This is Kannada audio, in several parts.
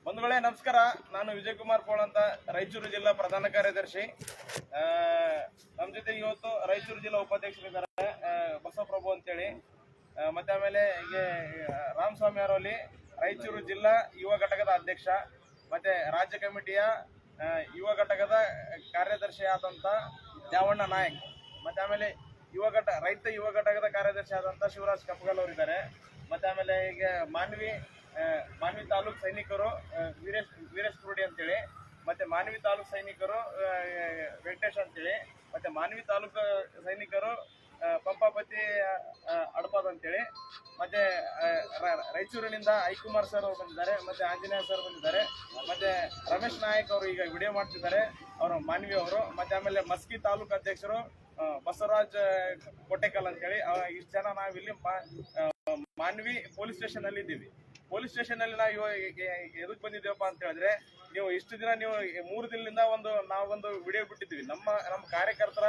ಬಂಧುಗಳೇ ನಮಸ್ಕಾರ. ನಾನು ವಿಜಯ್ ಕುಮಾರ್ ಪೋಳ್ ಅಂತ, ರಾಯಚೂರು ಜಿಲ್ಲಾ ಪ್ರಧಾನ ಕಾರ್ಯದರ್ಶಿ. ನಮ್ಮ ಜೊತೆ ಇವತ್ತು ರಾಯಚೂರು ಜಿಲ್ಲಾ ಉಪಾಧ್ಯಕ್ಷರಿದ್ದಾರೆ ಬಸವಪ್ರಭು ಅಂತೇಳಿ. ಮತ್ತೆ ಆಮೇಲೆ ಈಗ ರಾಮಸ್ವಾಮಿ ಅವರಲ್ಲಿ ರಾಯಚೂರು ಜಿಲ್ಲಾ ಯುವ ಘಟಕದ ಅಧ್ಯಕ್ಷ, ಮತ್ತೆ ರಾಜ್ಯ ಕಮಿಟಿಯ ಯುವ ಘಟಕದ ಕಾರ್ಯದರ್ಶಿ ಆದಂತ ದ್ಯಾವಣ್ಣ ನಾಯಕ್, ಮತ್ತೆ ಆಮೇಲೆ ರೈತ ಯುವ ಘಟಕದ ಕಾರ್ಯದರ್ಶಿ ಆದಂತ ಶಿವರಾಜ್ ಕಪ್ಪಗಲ್ ಅವರಿದ್ದಾರೆ. ಮತ್ತೆ ಆಮೇಲೆ ಈಗ ಮಾನ್ವಿ ತಾಲೂಕ್ ಸೈನಿಕರು ವೀರೇಶ್ ಕುರುಡಿ ಅಂತೇಳಿ, ಮತ್ತೆ ಮಾನ್ವಿ ತಾಲೂಕ್ ಸೈನಿಕರು ವೆಂಕಟೇಶ್ ಅಂತೇಳಿ, ಮತ್ತೆ ಮಾನ್ವಿ ತಾಲೂಕು ಸೈನಿಕರು ಪಂಪಾಪತಿ ಅಡಪಾದ್ ಅಂತೇಳಿ, ಮತ್ತೆ ರಾಯಚೂರಿನಿಂದ ಐಕುಮಾರ್ ಸರ್ ಅವರು ಬಂದಿದ್ದಾರೆ, ಮತ್ತೆ ಆಂಜನೇಯ ಸರ್ ಬಂದಿದ್ದಾರೆ, ಮತ್ತೆ ರಮೇಶ್ ನಾಯಕ್ ಅವರು ಈಗ ವಿಡಿಯೋ ಮಾಡ್ತಿದ್ದಾರೆ, ಅವರು ಮಾನ್ವಿ ಅವರು. ಮತ್ತೆ ಆಮೇಲೆ ಮಸ್ಕಿ ತಾಲೂಕು ಅಧ್ಯಕ್ಷರು ಬಸವರಾಜ್ ಕೊಟ್ಟೆಕಲ್ ಅಂತೇಳಿ. ಇಷ್ಟು ಜನ ನಾವಿಲ್ಲಿ ಮಾನ್ವಿ ಪೊಲೀಸ್ ಸ್ಟೇಷನ್ ಅಲ್ಲಿ ಇದ್ದೀವಿ. ಪೊಲೀಸ್ ಸ್ಟೇಷನ್ ಅಲ್ಲಿ ನಾವು ಎದಕ್ ಬಂದಿದ್ದೇವಪ್ಪ ಅಂತ ಹೇಳಿದ್ರೆ, ನೀವು ಇಷ್ಟು ದಿನ ನೀವು 3 ದಿನದಿಂದ ನಾವೊಂದು ವಿಡಿಯೋ ಬಿಟ್ಟಿದ್ವಿ. ನಮ್ಮ ಕಾರ್ಯಕರ್ತರ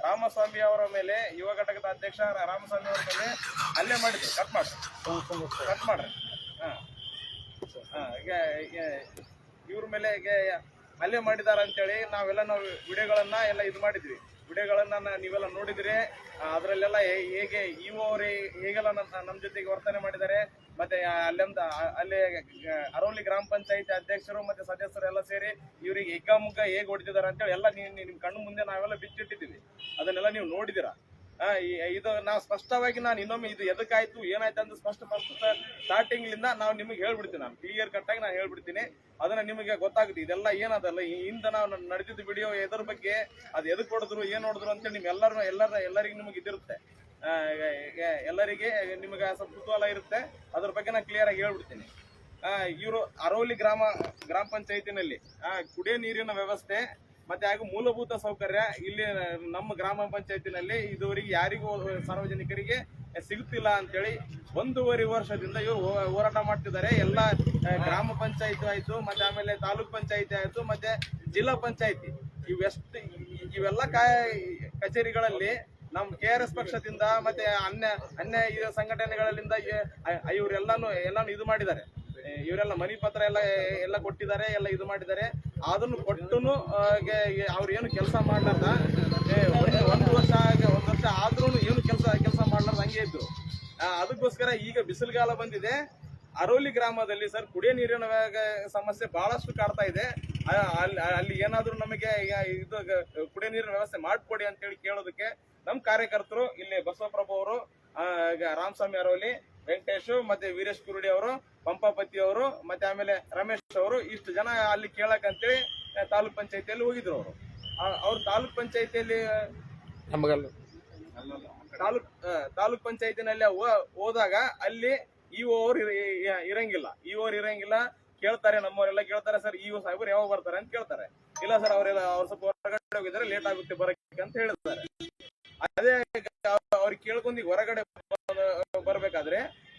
ರಾಮಸ್ವಾಮಿ ಅವರ ಮೇಲೆ, ಯುವ ಘಟಕದ ಅಧ್ಯಕ್ಷ ರಾಮಸ್ವಾಮಿ ಅವರ ಮೇಲೆ ಹಲ್ಲೆ ಮಾಡಿದ್ವಿ. ಕಟ್ ಮಾಡ್ರಿ. ಇವ್ರ ಮೇಲೆ ಹಲ್ಲೆ ಮಾಡಿದಾರ ಅಂತೇಳಿ ನಾವು ವಿಡಿಯೋಗಳನ್ನ ಎಲ್ಲ ಇದು ಮಾಡಿದ್ವಿ. ವಿಡಿಯೋಗಳನ್ನ ನೀವೆಲ್ಲ ನೋಡಿದ್ರೆ ಅದರಲ್ಲೆಲ್ಲ ಹೇಗೆ ಇಒ ಅವರು ಹೇಗೆಲ್ಲ ನಮ್ಮ ಜೊತೆಗೆ ವರ್ತನೆ ಮಾಡಿದ್ದಾರೆ, ಮತ್ತೆ ಅಲ್ಲಿ ಅರವಲಿ ಗ್ರಾಮ ಪಂಚಾಯತಿ ಅಧ್ಯಕ್ಷರು ಮತ್ತೆ ಸದಸ್ಯರು ಎಲ್ಲ ಸೇರಿ ಇವ್ರಿಗೆ ಹಿಗ್ಗಾಮುಗ್ಗ ಹೇಗೆ ಹೊಡಿತಿದಾರೆ ಅಂತೇಳಿ ಎಲ್ಲ ನಿಮ್ ಕಣ್ಣು ಮುಂದೆ ನಾವೆಲ್ಲ ಬಿಚ್ಚಿಟ್ಟಿದ್ದೀವಿ. ಅದನ್ನೆಲ್ಲ ನೀವು ನೋಡಿದಿರ. ಇದು ನಾವು ಸ್ಪಷ್ಟವಾಗಿ ನಾನು ಇನ್ನೊಮ್ಮೆ ಇದು ಎದಕ್ಕಾಯ್ತು ಏನಾಯ್ತು ಅಂತ ಫಸ್ಟ್ ಸ್ಟಾರ್ಟಿಂಗ್ ಲಿಂದ ನಾವು ನಿಮಗೆ ಹೇಳ್ಬಿಡ್ತೀನಿ. ನಾನು ಕ್ಲಿಯರ್ ಕಟ್ ಆಗಿ ನಾನು ಹೇಳ್ಬಿಡ್ತೀನಿ. ಅದನ್ನ ನಿಮಗೆ ಗೊತ್ತಾಗುತ್ತೆ ಇದೆಲ್ಲ ಏನದಲ್ಲ. ಹಿಂದೆ ನಾವು ನಡೆದಿದ್ದ ವಿಡಿಯೋ ಎದ್ರ ಬಗ್ಗೆ, ಅದು ಎದಕ್ ಹೊಡೆದ್ರು ಏನ್ ಹೊಡೆದ್ರು ಅಂತೇಳಿ ಎಲ್ಲರಿಗೂ ನಿಮಗೆ ಇದಿರುತ್ತೆ. ಎಲ್ಲರಿಗೆ ನಿಮಗೆ ಸ್ವಲ್ಪ ಕುತೂಹಲ ಇರುತ್ತೆ. ಅದ್ರ ಬಗ್ಗೆ ನಾನು ಕ್ಲಿಯರ್ ಆಗಿ ಹೇಳ್ಬಿಡ್ತೀನಿ. ಇವರು ಅರವಲಿ ಗ್ರಾಮ ಪಂಚಾಯತಿನಲ್ಲಿ ಕುಡಿಯೋ ನೀರಿನ ವ್ಯವಸ್ಥೆ ಮತ್ತೆ ಹಾಗೂ ಮೂಲಭೂತ ಸೌಕರ್ಯ ಇಲ್ಲಿ ನಮ್ಮ ಗ್ರಾಮ ಪಂಚಾಯತಿನಲ್ಲಿ ಇದುವರೆಗೆ ಯಾರಿಗೂ ಸಾರ್ವಜನಿಕರಿಗೆ ಸಿಗುತ್ತಿಲ್ಲ ಅಂತೇಳಿ 1.5 ವರ್ಷದಿಂದ ಇವರು ಹೋರಾಟ ಮಾಡ್ತಿದ್ದಾರೆ. ಎಲ್ಲ ಗ್ರಾಮ ಪಂಚಾಯತಿ ಆಯ್ತು, ಮತ್ತೆ ಆಮೇಲೆ ತಾಲೂಕ್ ಪಂಚಾಯತಿ ಆಯ್ತು, ಮತ್ತೆ ಜಿಲ್ಲಾ ಪಂಚಾಯತಿ ಇವೆಲ್ಲ ಕಚೇರಿಗಳಲ್ಲಿ ನಮ್ಮ KRS ಪಕ್ಷದಿಂದ ಮತ್ತೆ ಅನ್ಯ ಸಂಘಟನೆಗಳಿಂದ ಇವರೆಲ್ಲಾನು ಇದು ಮಾಡಿದ್ದಾರೆ. ಇವರೆಲ್ಲ ಮನಿ ಪತ್ರ ಎಲ್ಲ ಕೊಟ್ಟಿದ್ದಾರೆ, ಎಲ್ಲ ಇದು ಮಾಡಿದ್ದಾರೆ. ಅದನ್ನು ಕೊಟ್ಟನು ಅವ್ರು ಏನು ಕೆಲಸ ಮಾಡ್ಲಾರ್ದ ಒಂದು ವರ್ಷ ಆದ್ರೂ ಏನು ಕೆಲಸ ಮಾಡ್ಲಾರ್ದ ಹಂಗೆ ಇದ್ರು. ಅದಕ್ಕೋಸ್ಕರ ಈಗ ಬಿಸಿಲುಗಾಲ ಬಂದಿದೆ. ಅರವಲಿ ಗ್ರಾಮದಲ್ಲಿ ಸರ್ ಕುಡಿಯೋ ನೀರಿನ ಸಮಸ್ಯೆ ಬಹಳಷ್ಟು ಕಾಡ್ತಾ ಇದೆ. ಅಲ್ಲಿ ಏನಾದ್ರೂ ನಮಗೆ ಇದು ಕುಡಿಯೋ ನೀರಿನ ವ್ಯವಸ್ಥೆ ಮಾಡ್ಕೊಡಿ ಅಂತೇಳಿ ಕೇಳೋದಕ್ಕೆ ನಮ್ಮ ಕಾರ್ಯಕರ್ತರು ಇಲ್ಲಿ ಬಸವಪ್ರಭು ಅವರು, ರಾಮಸ್ವಾಮಿ ಅರವಲಿ, ವೆಂಕಟೇಶ್, ಮತ್ತೆ ವೀರೇಶ್ ಕುರುಡಿ ಅವರು, ಪಂಪಾಪತಿ ಅವರು, ಮತ್ತೆ ಆಮೇಲೆ ರಮೇಶ್ ಅವರು, ಇಷ್ಟು ಜನ ಅಲ್ಲಿ ಕೇಳಕಂತೇಳಿ ತಾಲೂಕ್ ಪಂಚಾಯತಿಯಲ್ಲಿ ಹೋಗಿದ್ರು. ಅವ್ರು ತಾಲೂಕ್ ಪಂಚಾಯತಿಯಲ್ಲಿ ತಾಲೂಕ್ ಪಂಚಾಯತಿನಲ್ಲಿ ಹೋದಾಗ ಅಲ್ಲಿ ಇಒ ಅವ್ರು ಇರಂಗಿಲ್ಲ. ಕೇಳ್ತಾರೆ, ನಮ್ಮವರೆಲ್ಲ ಕೇಳ್ತಾರೆ, ಸರ್ ಇಒ ಸಾಹೇಬರು ಯಾವಾಗ ಬರ್ತಾರೆ ಅಂತ ಕೇಳ್ತಾರೆ. ಇಲ್ಲ ಸರ್ ಅವ್ರು ಸ್ವಲ್ಪ ಹೊರಗಡೆ ಹೋಗಿದ್ದಾರೆ, ಲೇಟ್ ಆಗುತ್ತೆ ಬರಕ್ಕೆ ಅಂತ ಹೇಳ್ತಾರೆ. ಅದೇ ಅವ್ರಿಗೆ ಕೇಳ್ಕೊಂಡು ಹೊರಗಡೆ ಬರ್ಬೇಕಾದ್ರೆ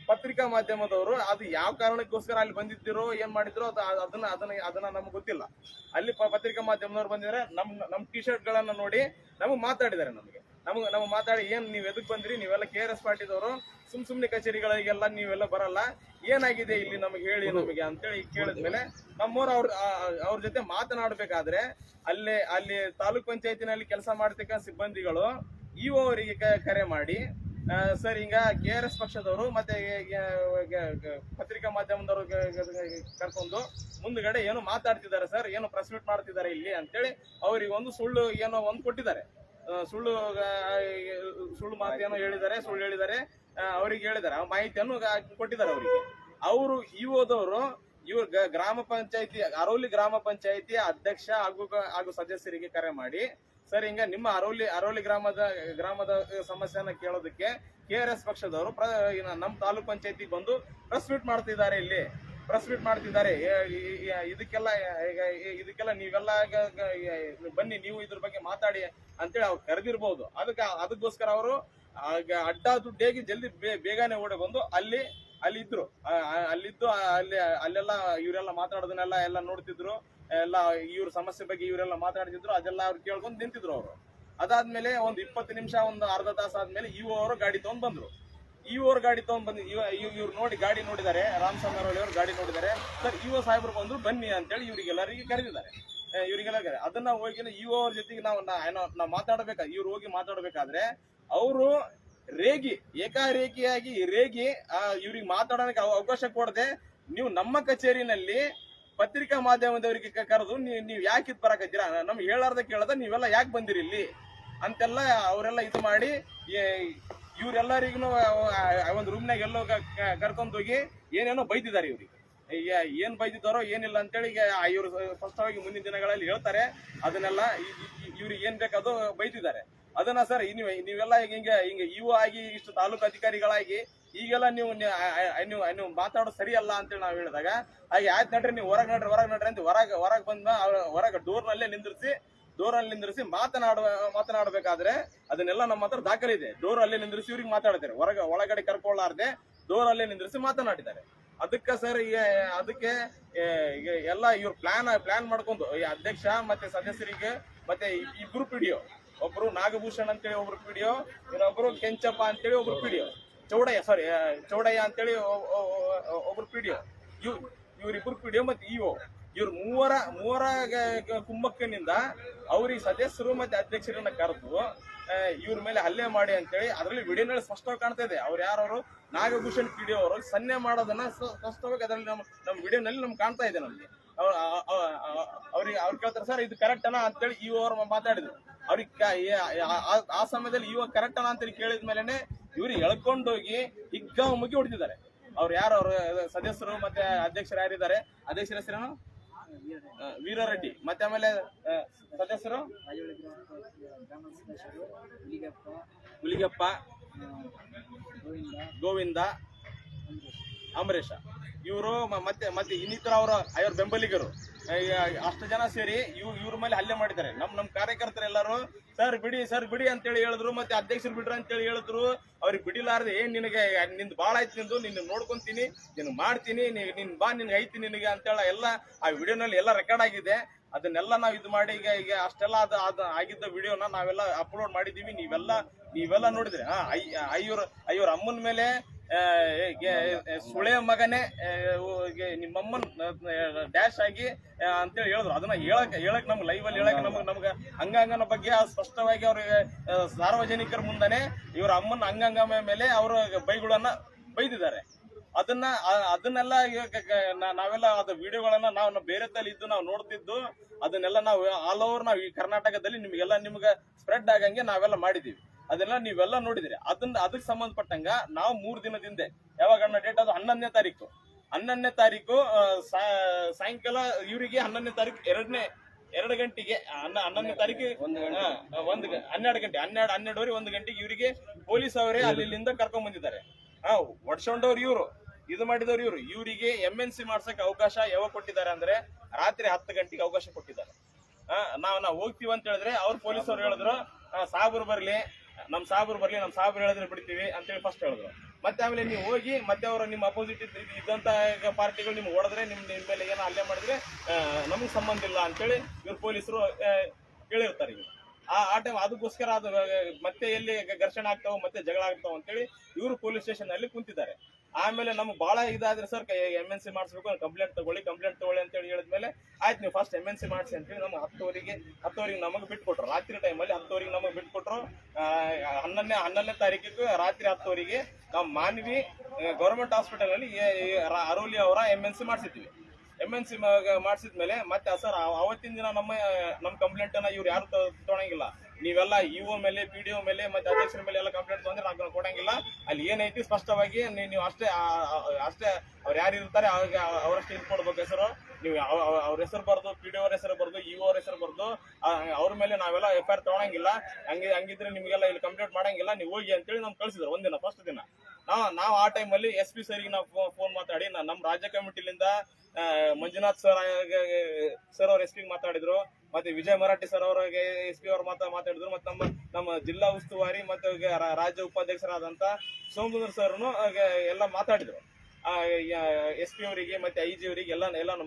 ಪತ್ರಿಕಾ ಮಾಧ್ಯಮದವರು ಅದು ಯಾವ ಕಾರಣಕ್ಕೋಸ್ಕರ ಅಲ್ಲಿ ಬಂದಿದ್ದೀರೋ ಏನ್ ಮಾಡಿದ್ರು ಅದನ್ನ ನಮ್ಗೆ ಗೊತ್ತಿಲ್ಲ. ಅಲ್ಲಿ ಪತ್ರಿಕಾ ಮಾಧ್ಯಮದವ್ರು ಬಂದಿದ್ದಾರೆ, ನಮ್ ಟಿ ಶರ್ಟ್ ಗಳನ್ನ ನೋಡಿ ನಮಗ್ ಮಾತಾಡಿದ್ದಾರೆ. ನಮಗ್ ಮಾತಾಡಿ ಏನ್ ನೀವ್ ಎದಕ್ ಬಂದ್ರಿ, ನೀವೆಲ್ಲ KRS ಪಾರ್ಟಿದವರು, ಸುಮ್ನೆ ಕಚೇರಿಗಳಿಗೆಲ್ಲ ನೀವೆಲ್ಲ ಬರಲ್ಲ, ಏನಾಗಿದೆ ಇಲ್ಲಿ ನಮಗೆ ಹೇಳಿ ನಮಗೆ ಅಂತೇಳಿ ಕೇಳಿದ್ಮೇಲೆ ನಮ್ಮವ್ರು ಅವ್ರ ಜೊತೆ ಮಾತನಾಡ್ಬೇಕಾದ್ರೆ ಅಲ್ಲಿ ತಾಲೂಕ್ ಪಂಚಾಯತಿನಲ್ಲಿ ಕೆಲಸ ಮಾಡ್ತಕ್ಕ ಸಿಬ್ಬಂದಿಗಳು ಇಒ ಅವರಿಗೆ ಕರೆ ಮಾಡಿ, ಸರ್ ಹಿಂಗ KRS ಪಕ್ಷದವರು ಮತ್ತೆ ಪತ್ರಿಕಾ ಮಾಧ್ಯಮದವರು ಕರ್ಕೊಂಡು ಮುಂದ್ಗಡೆ ಏನೋ ಮಾತಾಡ್ತಿದ್ದಾರೆ ಸರ್, ಏನೋ ಪ್ರೆಸ್ ಮೀಟ್ ಮಾಡ್ತಿದ್ದಾರೆ ಇಲ್ಲಿ ಅಂತೇಳಿ ಅವ್ರಿಗೆ ಒಂದು ಸುಳ್ಳು ಕೊಟ್ಟಿದ್ದಾರೆ. ಸುಳ್ಳು ಮಾತು ಏನೋ ಹೇಳಿದ್ದಾರೆ. ಅವ್ರಿಗೆ ಹೇಳಿದ್ದಾರೆ, ಆ ಮಾಹಿತಿಯನ್ನು ಕೊಟ್ಟಿದ್ದಾರೆ ಅವರಿಗೆ. ಅವರು ಇಒದವರು ಗ್ರಾಮ ಪಂಚಾಯತಿ ಅರವಲಿ ಗ್ರಾಮ ಪಂಚಾಯತಿ ಅಧ್ಯಕ್ಷ ಹಾಗೂ ಸದಸ್ಯರಿಗೆ ಕರೆ ಮಾಡಿ, ಸರ್ ಹಿಂಗ ನಿಮ್ಮ ಅರವಲಿ ಗ್ರಾಮದ ಸಮಸ್ಯೆನ ಕೇಳೋದಕ್ಕೆ KRS ಪಕ್ಷದವರು ನಮ್ಮ ತಾಲೂಕ್ ಪಂಚಾಯತಿಗೆ ಬಂದು ಪ್ರೆಸ್ ಮೀಟ್ ಮಾಡ್ತಿದ್ದಾರೆ. ಇದಕ್ಕೆಲ್ಲ ನೀವೆಲ್ಲ ಬನ್ನಿ, ನೀವು ಇದ್ರ ಬಗ್ಗೆ ಮಾತಾಡಿ ಅಂತೇಳಿ ಅವ್ರು ಕರೆದಿರ್ಬೋದು. ಅದಕ್ಕೋಸ್ಕರ ಅವರು ಅಡ್ಡ ದುಡ್ಡೇಗಿ ಜಲ್ದಿ ಬೇಗನೆ ಓಡಿ ಬಂದು ಅಲ್ಲಿದ್ದು ಅಲ್ಲೆಲ್ಲ ಇವರೆಲ್ಲ ಮಾತಾಡೋದನ್ನೆಲ್ಲ ನೋಡ್ತಿದ್ರು. ಎಲ್ಲ ಇವ್ರ ಸಮಸ್ಯೆ ಬಗ್ಗೆ ಇವರೆಲ್ಲ ಮಾತಾಡ್ತಿದ್ರು. ಅದೆಲ್ಲ ಅವ್ರು ಕೇಳ್ಕೊಂಡು ನಿಂತಿದ್ರು ಅವರು. ಅದಾದ್ಮೇಲೆ ಒಂದು 20 ನಿಮಿಷ, ಒಂದು ಅರ್ಧ ತಾಸು ಆದ್ಮೇಲೆ ಇಒ ಅವರು ಗಾಡಿ ತಗೊಂಡ್ ಬಂದ್ರು. ಇವ್ರ ಗಾಡಿ ತಗೊಂಡ್ ಬಂದು ಇವ್ರು ನೋಡಿ ಗಾಡಿ ನೋಡಿದ್ದಾರೆ, ರಾಮಸ್ವಾಮಿ ಅವರು ಗಾಡಿ ನೋಡಿದ್ದಾರೆ. ಸರ್ ಇಒ ಸಾಹೇಬ್ರು ಬಂದ್ರು ಬನ್ನಿ ಅಂತೇಳಿ ಇವರಿಗೆಲ್ಲರಿಗೆ ಕರೆದಿದ್ದಾರೆ. ಇವರಿಗೆಲ್ಲ ಅದನ್ನ ಹೋಗಿ ಇಒ ಅವ್ರ ಜೊತೆಗೆ ನಾವು ಮಾತಾಡಬೇಕಾ, ಇವ್ರು ಹೋಗಿ ಮಾತಾಡ್ಬೇಕಾದ್ರೆ ಅವರು ಏಕಾರೇಖಿಯಾಗಿ ಇವ್ರಿಗೆ ಮಾತಾಡೋದಕ್ಕೆ ಅವಕಾಶ ಕೊಡದೆ ನೀವು ನಮ್ಮ ಕಚೇರಿನಲ್ಲಿ ಪತ್ರಿಕಾ ಮಾಧ್ಯಮದವರಿಗೆ ಕರೆದು ನೀವು ಯಾಕೆ ಇದು ಬರಕತ್ತೀರಾ, ನಮ್ಗೆ ಹೇಳಾರ್ದ ಕೇಳದ ನೀವೆಲ್ಲ ಯಾಕೆ ಬಂದಿರಿ ಇಲ್ಲಿ ಅಂತೆಲ್ಲ ಅವರೆಲ್ಲ ಇದು ಮಾಡಿ ಇವ್ರೆಲ್ಲರಿಗೂ ಒಂದು ರೂಮ್ನಾಗ ಎಲ್ಲೋ ಕರ್ಕೊಂಡೋಗಿ ಏನೇನೋ ಬೈದಿದ್ದಾರೆ ಇವ್ರಿಗೆ. ಈಗ ಏನ್ ಬೈದಿದ್ದಾರೋ ಏನಿಲ್ಲ ಅಂತೇಳಿ ಈಗ ಇವ್ರು ಸ್ಪಷ್ಟವಾಗಿ ಮುಂದಿನ ದಿನಗಳಲ್ಲಿ ಹೇಳ್ತಾರೆ. ಅದನ್ನೆಲ್ಲ ಇವ್ರಿಗೆ ಏನ್ ಬೇಕದು ಬೈದಿದ್ದಾರೆ. ಅದನ್ನ ಸರ್ ನೀವೆಲ್ಲ ಹಿಂಗ ಇವು ಆಗಿ ಇಷ್ಟು ತಾಲೂಕು ಅಧಿಕಾರಿಗಳಾಗಿ ಈಗೆಲ್ಲ ನೀವು ಮಾತಾಡೋದು ಸರಿಯಲ್ಲ ಅಂತೇಳಿ ನಾವು ಹೇಳಿದಾಗ ಹಾಗೆ ಆಯ್ತು ನಡ್ರಿ, ನೀವು ಹೊರಗೆ ನಡ್ರಿ ಅಂತ ಹೊರಗೆ ಬಂದ ಹೊರಗೆ ಡೋರ್ನಲ್ಲಿ ನಿಂದ್ರಿಸಿ ಮಾತನಾಡಬೇಕಾದ್ರೆ ಅದನ್ನೆಲ್ಲ ನಮ್ಮ ಹತ್ರ ದಾಖಲೆ ಇದೆ. ಡೋರ್ ಅಲ್ಲೇ ನಿಂದ್ರಿಸಿ ಇವ್ರಿಗೆ ಮಾತಾಡ್ತಾರೆ, ಒಳಗಡೆ ಕರ್ಕೊಳ್ಳಾರ್ದೆ ಡೋರ್ ಅಲ್ಲೇ ನಿಂದ್ರಿಸಿ ಮಾತನಾಡಿದ್ದಾರೆ. ಅದಕ್ಕೆ ಸರ್ ಅದಕ್ಕೆ ಈಗ ಎಲ್ಲ ಇವ್ರು ಪ್ಲಾನ್ ಮಾಡ್ಕೊಂಡು ಅಧ್ಯಕ್ಷ ಮತ್ತೆ ಸದಸ್ಯರಿಗೆ ಮತ್ತೆ ಇಬ್ರು ಪಿಡಿಒ, ಒಬ್ರು ನಾಗಭೂಷಣ್ ಅಂತೇಳಿ ಒಬ್ರು ಪಿಡಿಒ, ಇನ್ನೊಬ್ರು ಕೆಂಚಪ್ಪ ಅಂತೇಳಿ ಒಬ್ರು ಪಿಡಿಒ, ಚೌಡಯ್ಯ ಅಂತೇಳಿ ಒಬ್ರು ಪಿಡಿಒ, ಇವ್ರಿಬ್ರು ಪಿಡಿಒ ಮತ್ತೆ ಇಒ, ಇವ್ರ ಮೂವರ ಕುಮ್ಮಕ್ಕನಿಂದ ಅವ್ರಿಗೆ ಸದಸ್ಯರು ಮತ್ತೆ ಅಧ್ಯಕ್ಷರನ್ನ ಕರೆದು ಇವ್ರ ಮೇಲೆ ಹಲ್ಲೆ ಮಾಡಿ ಅಂತೇಳಿ ಅದರಲ್ಲಿ ವಿಡಿಯೋನಲ್ಲಿ ಸ್ಪಷ್ಟವಾಗಿ ಕಾಣ್ತಾ ಇದೆ. ಅವ್ರು ಯಾರು ನಾಗಭೂಷಣ್ ಪಿಡಿಒ ಅವರು ಸನ್ನೆ ಮಾಡೋದನ್ನ ಸ್ಪಷ್ಟವಾಗಿ ಅದರಲ್ಲಿ ನಮ್ಮ ವಿಡಿಯೋನಲ್ಲಿ ನಮ್ಗೆ ಕಾಣ್ತಾ ಇದೆ. ನಮ್ಗೆ ಅವ್ರು ಕೇಳ್ತಾರೆ, ಸರ್ ಇದು ಕರೆಕ್ಟ್ ಅನಾ ಅಂತೇಳಿ ಇಒ ಅವ್ರು ಮಾತಾಡಿದ್ರು. ಅವ್ರಿಗೆ ಆ ಸಮಯದಲ್ಲಿ ಇವಾಗ ಕರೆಕ್ಟ್ ಅನಾ ಅಂತೇಳಿ ಕೇಳಿದ ಮೇಲೆನೆ ಇವ್ರು ಎಳ್ಕೊಂಡೋಗಿ ಮುಗಿ ಹೊಡಿತಿದ್ದಾರೆ. ಅವ್ರು ಯಾರು ಅವ್ರ ಸದಸ್ಯರು ಮತ್ತೆ ಅಧ್ಯಕ್ಷರು ಯಾರಿದ್ದಾರೆ, ಅಧ್ಯಕ್ಷರ ಹೆಸರೇನು ವೀರಾರೆಡ್ಡಿ, ಮತ್ತೆ ಆಮೇಲೆ ಸದಸ್ಯರು ಹುಲಿಗಪ್ಪ, ಗೋವಿಂದ, ಅಂಬರೀಷ, ಇವರು ಮತ್ತೆ ಇನ್ನಿತರ ಅವ್ರ ಬೆಂಬಲಿಗರು ಅಷ್ಟು ಜನ ಸೇರಿ ಇವ್ರ ಮೇಲೆ ಹಲ್ಲೆ ಮಾಡಿದ್ದಾರೆ. ನಮ್ ಕಾರ್ಯಕರ್ತರು ಎಲ್ಲರೂ ಸರ್ ಬಿಡಿ ಅಂತೇಳಿ ಹೇಳಿದ್ರು, ಮತ್ತೆ ಅಧ್ಯಕ್ಷರು ಬಿಡ್ರ ಅಂತೇಳಿ ಹೇಳಿದ್ರು. ಅವ್ರಿಗೆ ಬಿಡಿಲಾರ್ದೆ ನಿನಗೆ ನಿಂದು ಬಾಳ ಆಯ್ತು, ನಿನ್ನ ನೋಡ್ಕೊಂತೀನಿ, ನಿನ್ ಮಾಡ್ತೀನಿ, ನಿನ್ಗೆ ಐತಿ ನಿನಗೆ ಅಂತೇಳಿ ಎಲ್ಲ ಆ ವಿಡಿಯೋನಲ್ಲಿ ಎಲ್ಲ ರೆಕಾರ್ಡ್ ಆಗಿದೆ. ಅದನ್ನೆಲ್ಲ ನಾವು ಇದು ಮಾಡಿ ಈಗ ಅಷ್ಟೆಲ್ಲ ಅದು ಆಗಿದ್ದ ವಿಡಿಯೋನ ನಾವೆಲ್ಲ ಅಪ್ಲೋಡ್ ಮಾಡಿದೀವಿ. ನೀವೆಲ್ಲ ನೋಡಿದ್ರಿ. ಅಯ್ಯೋರ್ ಅಮ್ಮನ ಮೇಲೆ ಸುಳೆ ಮಗನೇ ನಿಮ್ಮಮ್ಮನ್ ಡ್ಯಾಶ್ ಆಗಿ ಅಂತೇಳಿ ಹೇಳಿದ್ರು. ಅದನ್ನ ಹೇಳಕ್ ನಮ್ಗೆ ಲೈವ್ ಅಲ್ಲಿ ಹೇಳಕ್ ನಮ್ಗೆ ಅಂಗಾಂಗನ ಬಗ್ಗೆ ಸ್ಪಷ್ಟವಾಗಿ ಅವ್ರಿಗೆ ಸಾರ್ವಜನಿಕರ ಮುಂದನೆ ಇವ್ರ ಅಮ್ಮನ ಅಂಗಾಂಗ ಮೇಲೆ ಅವರು ಬೈದಿದ್ದಾರೆ. ಅದನ್ನೆಲ್ಲ ನಾವೆಲ್ಲ ಅದ ವಿಡಿಯೋಗಳನ್ನ ನಾವು ಬೇರೆ ತಲೆ ಇದ್ದು ನಾವು ನೋಡ್ತಿದ್ದು, ಅದನ್ನೆಲ್ಲ ನಾವು ಆಲ್ ಓವರ್ ನಾವು ಈ ಕರ್ನಾಟಕದಲ್ಲಿ ನಿಮ್ಗೆ ಸ್ಪ್ರೆಡ್ ಆಗಂಗೆ ನಾವೆಲ್ಲ ಮಾಡಿದೀವಿ. ಅದೆಲ್ಲ ನೀವೆಲ್ಲ ನೋಡಿದಿರಿ. ಅದಕ್ಕೆ ಸಂಬಂಧಪಟ್ಟಂಗ ನಾವು 3 ದಿನದಿಂದ ಯಾವಾಗ ಡೇಟ್ ಅದು 11ನೇ ತಾರೀಕು ಸಾಯಂಕಾಲ ಇವರಿಗೆ 11ನೇ ತಾರೀಕು 2 ಗಂಟೆಗೆ 11ನೇ ತಾರೀಕು 12 ಗಂಟೆ 12ವರೆ 1 ಗಂಟೆಗೆ ಇವರಿಗೆ ಪೊಲೀಸ್ ಅವರೇ ಅಲ್ಲಿಂದ ಕರ್ಕೊಂಡ್ ಬಂದಿದ್ದಾರೆ. ಒಡ್ಸ್ಕೊಂಡವ್ರು ಇವ್ರು, ಇದು ಮಾಡಿದವ್ರು ಇವರಿಗೆ MNC ಮಾಡ್ಸಕ್ ಅವಕಾಶ ಯಾವಾಗ ಕೊಟ್ಟಿದ್ದಾರೆ ಅಂದ್ರೆ ರಾತ್ರಿ 10 ಗಂಟೆಗೆ ಅವಕಾಶ ಕೊಟ್ಟಿದ್ದಾರೆ. ನಾವು ಹೋಗ್ತೀವಿ ಅಂತ ಹೇಳಿದ್ರೆ ಅವ್ರು ಪೊಲೀಸ್ ಅವ್ರು ಹೇಳಿದ್ರು ಸಾಬ್ರು ಬರ್ಲಿ, ನಮ್ ಸಾಬ್ರು ಹೇಳಿದ್ರೆ ಬಿಡ್ತೀವಿ ಅಂತೇಳಿ ಫಸ್ಟ್ ಹೇಳಿದ್ರು. ಮತ್ತೆ ಆಮೇಲೆ ನೀವು ಹೋಗಿ ಮತ್ತೆ ಅವರು ನಿಮ್ಮ ಅಪೋಸಿಟ್ ಇದ್ದಂತ ಪಾರ್ಟಿಗಳು ನಿಮ್ಗೆ ಹೊಡೆದ್ರೆ ನಿಮ್ ಮೇಲೆ ಏನೋ ಹಲ್ಲೆ ಮಾಡಿದ್ರೆ ನಮ್ಗೆ ಸಂಬಂಧ ಇಲ್ಲ ಅಂತೇಳಿ ಇವ್ರು ಪೊಲೀಸರು ಹೇಳಿರ್ತಾರೆ. ಆ ಟೈಮ್ ಅದಕ್ಕೋಸ್ಕರ ಅದು ಮತ್ತೆ ಎಲ್ಲಿ ಘರ್ಷಣೆ ಆಗ್ತಾವ ಮತ್ತೆ ಜಗಳ ಆಗ್ತಾವ ಅಂತೇಳಿ ಇವರು ಪೊಲೀಸ್ ಸ್ಟೇಷನ್ ಅಲ್ಲಿ ಕುಂತಿದ್ದಾರೆ. ಆಮೇಲೆ ನಮ್ಗೆ ಬಹಳ ಇದಾದ್ರೆ ಸರ್ MNC ಮಾಡಿಸ್ಬೇಕು, ಕಂಪ್ಲೇಂಟ್ ತಗೊಳ್ಳಿ ಅಂತ ಹೇಳಿ ಹೇಳಿದ್ಮೇಲೆ ಆಯ್ತು ನೀವು ಫಸ್ಟ್ MNC ಮಾಡಿಸಿ ಅಂತೇಳಿ ನಮ್ಗೆ 10ವರೆಗೆ ನಮಗೆ ಬಿಟ್ಕೊಟ್ರು. ರಾತ್ರಿ ಟೈಮಲ್ಲಿ 10ವರೆಗೆ ನಮಗೆ ಬಿಟ್ಕೊಟ್ರು. 11ನೇ ತಾರೀಕಿಗೆ ರಾತ್ರಿ 10ವರೆಗೆ ನಾವು ಮಾನ್ವಿ ಗೌರ್ಮೆಂಟ್ ಹಾಸ್ಪಿಟಲ್ ಅಲ್ಲಿ ಅರೋಲಿ ಅವರ MNC ಮಾಡಿಸಿದ್ವಿ. MNC ಮಾಡಿಸಿದ್ಮೇಲೆ ಮತ್ತೆ ಸರ್ ಅವತ್ತಿನ ದಿನ ನಮ್ಮ ಕಂಪ್ಲೇಂಟ್ ಅನ್ನ ಇವ್ರು ಯಾರು ತೊಗೊಳಂಗಿಲ್ಲ. ನೀವೆಲ್ಲ ಇಒ ಮೇಲೆ PDO ಮೇಲೆ ಮತ್ತೆ ಅಧ್ಯಕ್ಷರ ಮೇಲೆ ಎಲ್ಲ ಕಂಪ್ಲೇಂಟ್ ತೊಂದ್ರೆ ನಾವು ಕೊಡಂಗಿಲ್ಲ. ಅಲ್ಲಿ ಏನೈತಿ ಸ್ಪಷ್ಟವಾಗಿ ನೀವು ಅಷ್ಟೇ ಅವ್ರು ಯಾರು ಇರ್ತಾರೆ ಅವರಷ್ಟೇ ಇದು ಕೊಡ್ಬೇಕು ಹೆಸರು. ನೀವು ಅವ್ರ ಹೆಸರು ಬರ್ದು, PDO ಅವ್ರ ಹೆಸರು ಬರ್ದು, ಇಒ ಅವ್ರ ಹೆಸರು ಬರ್ದು ಅವ್ರ ಮೇಲೆ ನಾವೆಲ್ಲ FIR ತೊಗೊಳಂಗಿಲ್ಲ. ಹಂಗಿದ್ರೆ ನಿಮ್ಗೆಲ್ಲ ಇಲ್ಲಿ ಕಂಪ್ಲೇಂಟ್ ಮಾಡಂಗಿಲ್ಲ, ನೀವು ಹೋಗಿ ಅಂತೇಳಿ ನಮ್ಗೆ ಕಳ್ಸಿದ್ರು. ಒಂದಿನ ಫಸ್ಟ್ ದಿನ ನಾವು ಆ ಟೈಮಲ್ಲಿ SP ಸರ್ಗೆ ನಾವು ಫೋನ್ ಮಾತಾಡಿ ನಮ್ಮ ರಾಜ್ಯ ಕಮಿಟಿಲಿಂದ ಮಂಜುನಾಥ್ ಸರ್ ಅವ್ರ SP ಮಾತಾಡಿದ್ರು, ಮತ್ತೆ ವಿಜಯ್ ಮರಾಠಿ ಸರ್ ಅವ್ರಿಗೆ SP ಅವ್ರು ಮಾತಾಡಿದ್ರು, ಮತ್ತೆ ನಮ್ಮ ಜಿಲ್ಲಾ ಉಸ್ತುವಾರಿ ಮತ್ತೆ ರಾಜ್ಯ ಉಪಾಧ್ಯಕ್ಷರಾದಂತ ಸೋಮಸುಂದರ್ ಸರ್ನು ಎಲ್ಲ ಮಾತಾಡಿದ್ರು. SP ಅವರಿಗೆ ಮತ್ತೆ IG ಅವರಿಗೆ ಎಲ್ಲಾನು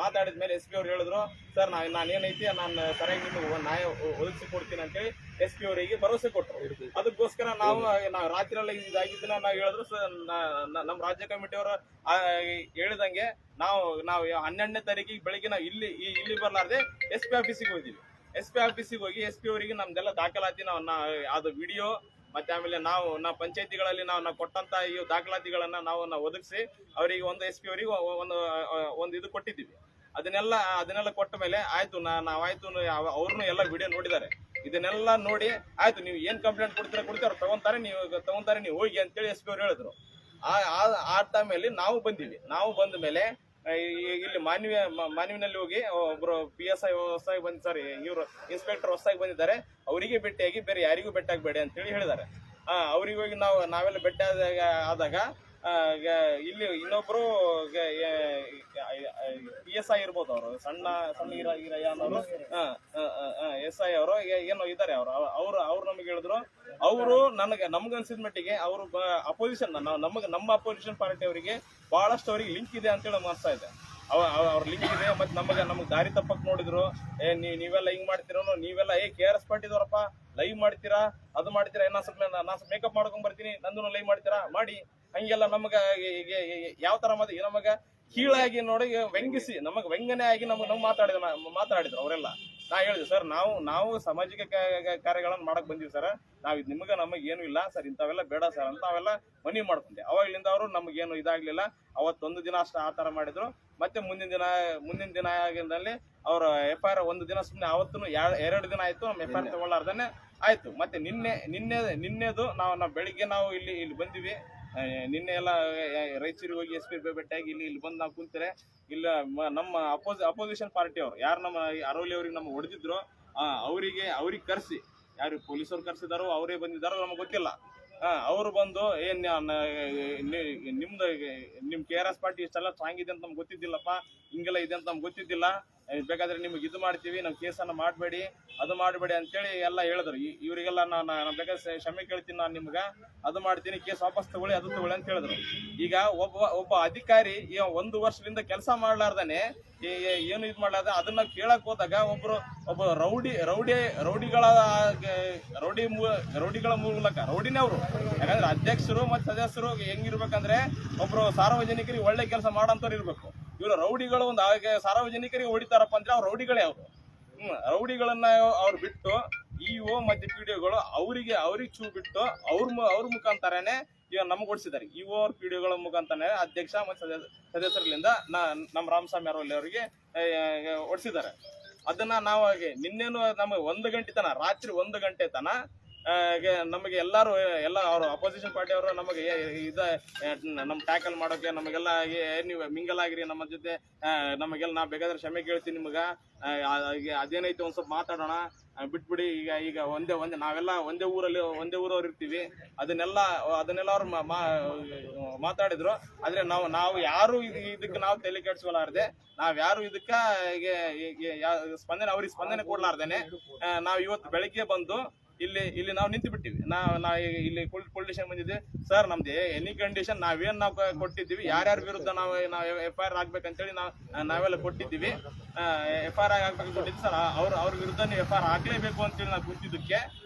ಮಾತಾಡಿದ್ಮೇಲೆ SP ಅವ್ರು ಹೇಳಿದ್ರು, ಸರ್ ನಾನೇನೈತಿ ನಾನು ಸರಿಯಾಗಿ ನಿಮ್ಗೆ ನ್ಯಾಯ ಒದಗಿಸಿ ಕೊಡ್ತೀನಿ ಅಂತೇಳಿ SP ಅವರಿಗೆ ಭರವಸೆ ಕೊಟ್ಟರು. ಅದಕ್ಕೋಸ್ಕರ ನಾವು ರಾತ್ರಿ ಎಲ್ಲ ಇದಾಗಿದ್ದನ್ನ ನಾವು ಹೇಳಿದ್ರು. ನಮ್ಮ ರಾಜ್ಯ ಕಮಿಟಿಯವರು ಹೇಳಿದಂಗೆ ನಾವು 12ನೇ ತಾರೀಕಿಗೆ ಬೆಳಿಗ್ಗೆ ನಾವು ಇಲ್ಲಿ ಬರ್ಲಾರ್ದೆ SP ಆಫೀಸಿಗೆ ಹೋಗಿದ್ವಿ. SP ಆಫೀಸಿಗೆ ಹೋಗಿ SP ಅವರಿಗೆ ನಮ್ದೆಲ್ಲ ದಾಖಲಾತಿ ಅದು ವಿಡಿಯೋ ಮತ್ತೆ ಆಮೇಲೆ ನಾವು ಪಂಚಾಯತಿಗಳಲ್ಲಿ ನಾವು ಕೊಟ್ಟಂತ ಈ ದಾಖಲಾತಿಗಳನ್ನ ನಾವು ಒದಗಿಸಿ ಅವರಿಗೆ ಒಂದು SP ಅವರಿಗೆ ಒಂದು ಇದು ಕೊಟ್ಟಿದ್ದೀವಿ. ಅದನ್ನೆಲ್ಲ ಕೊಟ್ಟ ಮೇಲೆ ಆಯ್ತು ನಾವಾಯ್ತು ಅವ್ರನ್ನು ಎಲ್ಲ ವಿಡಿಯೋ ನೋಡಿದ್ದಾರೆ. ಇದನ್ನೆಲ್ಲ ನೋಡಿ ಆಯ್ತು ನೀವು ಏನ್ ಕಂಪ್ಲೇಂಟ್ ಕೊಡ್ತೀರಾ ಅವ್ರು ತಗೊಂತಾರೆ ನೀವು ಹೋಗಿ ಅಂತೇಳಿ SP ಅವ್ರು ಹೇಳಿದ್ರು. ಆ ಟೈಮಲ್ಲಿ ನಾವು ಬಂದಿವಿ. ನಾವು ಬಂದ ಮೇಲೆ ಇಲ್ಲಿ ಮಾನ್ವಿನಲ್ಲಿ ಹೋಗಿ ಒಬ್ರು PSI ಹೊಸದಾಗಿ ಬಂದಿದ್ದಾರೆ, ಇವರು ಇನ್ಸ್ಪೆಕ್ಟರ್ ಹೊಸದಾಗಿ ಬಂದಿದ್ದಾರೆ, ಅವರಿಗೆ ಭೇಟಿಯಾಗಿ ಬೇರೆ ಯಾರಿಗೂ ಭೇಟಿ ಆಗಬೇಡಿ ಅಂತೇಳಿ ಹೇಳಿದ್ದಾರೆ. ಅವ್ರಿಗೆ ಹೋಗಿ ನಾವೆಲ್ಲ ಭೇಟಿ ಆದಾಗ ಇಲ್ಲಿ ಇನ್ನೊಬ್ರು PSI ಇರ್ಬೋದು, ಅವರು ಸಣ್ಣ ಅನ್ನೋರು SI ಅವರು ಏನೋ ಇದ್ದಾರೆ. ಅವ್ರು ನಮಗೆ ಹೇಳಿದ್ರು, ಅವರು ನಮ್ಗೆ ಅನ್ಸಿದ ಮಟ್ಟಿಗೆ ಅವರು ಅಪೋಸಿಷನ್ ನಮ್ಮ ಅಪೋಸಿಷನ್ ಪಾರ್ಟಿ ಅವರಿಗೆ ಬಹಳಷ್ಟು ಅವ್ರಿಗೆ ಲಿಂಕ್ ಇದೆ ಅಂತೇಳಿ ನಮ್ಗೆ ಅನ್ಸ್ತಾ ಇದೆ. ಅವ್ರ ಲಿಂಕ್ ಇದೆ. ಮತ್ತೆ ನಮಗೆ ದಾರಿ ತಪ್ಪಕ್ ನೋಡಿದ್ರು. ನೀವೆಲ್ಲ ಹಿಂಗ್ ಮಾಡ್ತೀರೋ, ನೀವೆಲ್ಲ KRS ಪಾರ್ಟಿದವ್ರಪ್ಪ ಲೈವ್ ಮಾಡ್ತೀರಾ, ಅದು ಮಾಡ್ತೀರಾ, ನಾನು ಸ್ವಲ್ಪ ಮೇಕಪ್ ಮಾಡ್ಕೊಂಡ್ ಬರ್ತೀನಿ, ನಂದು ಲೈವ್ ಮಾಡ್ತೀರಾ ಮಾಡಿ, ಹಂಗೆಲ್ಲ ನಮಗ ಯಾವ ತರ ನಮಗ ಕೀಳಾಗಿ ನೋಡಿ ವ್ಯಂಗಿಸಿ ನಮಗ್ ವ್ಯಂಗನೆ ಆಗಿ ನಮ್ಗೆ ಮಾತಾಡಿದ್ರು ಅವರೆಲ್ಲ. ನಾ ಹೇಳಿದೆ, ಸರ್ ನಾವು ಸಾಮಾಜಿಕ ಕಾರ್ಯಗಳನ್ನ ಮಾಡಕ್ ಬಂದಿವಿ ಸರ್, ನಮಗೆ ಏನು ಇಲ್ಲ ಸರ್, ಇಂಥವೆಲ್ಲ ಬೇಡ ಸರ್ ಅಂತ ನಾವೆಲ್ಲ ಮನವಿ ಮಾಡ್ಕೊಂಡೆ. ಅವಾಗ್ಲಿಂದ ಅವರು ನಮಗೇನು ಇದಾಗ್ಲಿಲ್ಲ. ಅವತ್ತೊಂದು ದಿನ ಅಷ್ಟ ಆ ತರ ಮಾಡಿದ್ರು. ಮತ್ತೆ ಮುಂದಿನ ದಿನ ಆಗಿದ್ದಲ್ಲಿ ಅವ್ರ FIR ಒಂದು ದಿನ ಸುಮ್ಮನೆ ಅವತ್ತು 2 ದಿನ ಆಯ್ತು ನಮ್ಮ FIR ತಗೊಳ್ಳಾರ್ದೇನೆ ಆಯ್ತು. ಮತ್ತೆ ನಿನ್ನೆದು ನಾವು ಬೆಳಿಗ್ಗೆ ನಾವು ಇಲ್ಲಿ ಬಂದಿವಿ. ನಿನ್ನೆ ಎಲ್ಲ ರಾಯಚೂರಿಗೆ ಹೋಗಿ SP ಭೇಟಿಯಾಗಿ ಇಲ್ಲಿ ಬಂದು ನಾವು ಕುಂತಾರೆ. ಇಲ್ಲ ನಮ್ಮ ಅಪೋಸಿಷನ್ ಪಾರ್ಟಿ ಅವರು ಯಾರು ನಮ್ಮ ಅರವಲಿ ಅವ್ರಿಗೆ ನಮ್ಗೆ ಹೊಡೆದಿದ್ರು ಅವ್ರಿಗೆ ಕರೆಸಿ, ಯಾರು ಪೊಲೀಸರು ಕರ್ಸಿದಾರೋ ಅವರೇ ಬಂದಿದ್ದಾರೋ ನಮ್ಗೆ ಗೊತ್ತಿಲ್ಲ. ಅವರು ಬಂದು ನಿಮ್ KRS ಪಾರ್ಟಿ ಇಷ್ಟೆಲ್ಲ ಸ್ಟ್ರಾಂಗ್ ಇದೆ ಅಂತ ನಮ್ಗೆ ಗೊತ್ತಿದ್ದಿಲ್ಲಪ್ಪ, ಹಿಂಗೆಲ್ಲ ಇದೆ ಅಂತ ನಮ್ಗೆ ಗೊತ್ತಿದ್ದಿಲ್ಲ, ಬೇಕಾದ್ರೆ ನಿಮ್ಗೆ ಇದು ಮಾಡ್ತೀವಿ, ನಾವು ಕೇಸನ್ನ ಮಾಡಬೇಡಿ, ಅದು ಮಾಡಬೇಡಿ ಅಂತೇಳಿ ಎಲ್ಲ ಹೇಳಿದ್ರು. ಇವರಿಗೆಲ್ಲ ನಾನು ಬೇಕಾದ್ರೆ ಕ್ಷಮೆ ಕೇಳ್ತೀನಿ, ನಾನು ನಿಮ್ಗೆ ಅದು ಮಾಡ್ತೀನಿ, ಕೇಸ್ ವಾಪಸ್ ತಗೊಳ್ಳಿ, ಅದು ತಗೊಳ್ಳಿ ಅಂತ ಹೇಳಿದ್ರು. ಈಗ ಒಬ್ಬ ಅಧಿಕಾರಿ 1 ವರ್ಷದಿಂದ ಕೆಲಸ ಮಾಡ್ಲಾರ್ದಾನೆ ಏನು ಇದು ಮಾಡ್ಲಾರ್ದ ಅದನ್ನ ಕೇಳಕ್ ಹೋದಾಗ ಒಬ್ಬ ರೌಡಿಗಳ ಮೂಲಕ ರೌಡಿನೇ ಅವರು. ಯಾಕಂದ್ರೆ ಅಧ್ಯಕ್ಷರು ಮತ್ತು ಸದಸ್ಯರು ಹೆಂಗಿರ್ಬೇಕಂದ್ರೆ ಒಬ್ರು ಸಾರ್ವಜನಿಕರಿಗೆ ಒಳ್ಳೆ ಕೆಲಸ ಮಾಡೋಂಥವ್ರು ಇರ್ಬೇಕು. ಇವರು ರೌಡಿಗಳು ಸಾರ್ವಜನಿಕರಿಗೆ ಹೊಡಿತಾರಪ್ಪ ಅಂದ್ರೆ ಅವ್ರು ರೌಡಿಗಳೇ ಅವರು. ರೌಡಿಗಳನ್ನ ಅವ್ರು ಬಿಟ್ಟು EO ಮತ್ತೆ PDOಗಳು ಅವ್ರಿಗೆ ಚೂ ಬಿಟ್ಟು ಅವ್ರ ಮುಖಾಂತರನೇ ಈಗ ನಮ್ಗೆ ಓಡಿಸಿದ್ದಾರೆ. EO ಅವ್ರ PDOಗಳ ಮುಖಾಂತರ ಅಧ್ಯಕ್ಷ ಮತ್ತು ಸದಸ್ಯರಿಂದ ನಮ್ಮ ರಾಮಸ್ವಾಮಿ ಅರವಲ್ಲಿ ಅವರಿಗೆ ಓಡಿಸಿದ್ದಾರೆ. ಅದನ್ನ ನಾವು ನಿನ್ನೇನು ನಮಗೆ 1 ಗಂಟೆ ತನ, ರಾತ್ರಿ 1 ಗಂಟೆ ತನ ನಮಗೆ ಎಲ್ಲ ಅವ್ರ ಅಪೋಸಿಷನ್ ಪಾರ್ಟಿ ಅವರು ನಮಗೆ ನಮ್ ಟ್ಯಾಕಲ್ ಮಾಡೋಕೆ ನಮಗೆಲ್ಲ ನೀವು ಮಿಂಗಲ್ ಆಗಿರಿ ನಮ್ಮ ಜೊತೆ, ನಮಗೆಲ್ಲ ನಾ ಬೇಕಾದ್ರೆ ಕ್ಷಮೆ ಕೇಳ್ತೀನಿ ನಿಮ್ಗ, ಅದೇನೈತೆ ಒಂದ್ ಸ್ವಲ್ಪ ಮಾತಾಡೋಣ, ಬಿಟ್ಬಿಡಿ. ಈಗ ಒಂದೇ ನಾವೆಲ್ಲ ಒಂದೇ ಊರವ್ರು ಇರ್ತೀವಿ. ಅದನ್ನೆಲ್ಲ ಅವ್ರು ಮಾತಾಡಿದ್ರು. ಆದ್ರೆ ನಾವು ಯಾರು ಇದಕ್ಕೆ ನಾವು ತಲೆ ಕೆಡಿಸ್ಕೊಲಾರ್ದೆ, ನಾವ್ ಯಾರು ಇದಕ್ಕ ಅವ್ರಿಗೆ ಸ್ಪಂದನೆ ಕೊಡ್ಲಾರ್ದೇನೆ ನಾವ್ ಇವತ್ತು ಬೆಳಿಗ್ಗೆ ಬಂದು ಇಲ್ಲಿ ನಾವು ನಿಂತು ಬಿಟ್ಟಿವಿ. ನಾವು ಇಲ್ಲಿ ಪೊಲಿಟಿಷನ್ ಬಂದಿದ್ವಿ. ಸರ್ ನಮ್ದು ಎನಿ ಕಂಡೀಷನ್ ನಾವು ಕೊಟ್ಟಿದ್ದೀವಿ, ಯಾರ್ಯಾರ ವಿರುದ್ಧ ನಾವು FIR ಆಗ್ಬೇಕಂತೇಳಿ ನಾವೆಲ್ಲ ಕೊಟ್ಟಿದ್ದೀವಿ. FIR ಆಗ್ಬೇಕು ಕೊಟ್ಟಿದ್ವಿ ಸರ್, ಅವ್ರ ವಿರುದ್ಧ ನೀವು FIR ಆಗ್ಲೇಬೇಕು ಅಂತೇಳಿ ನಾವು ಕೂತಿದ್ದಕ್ಕೆ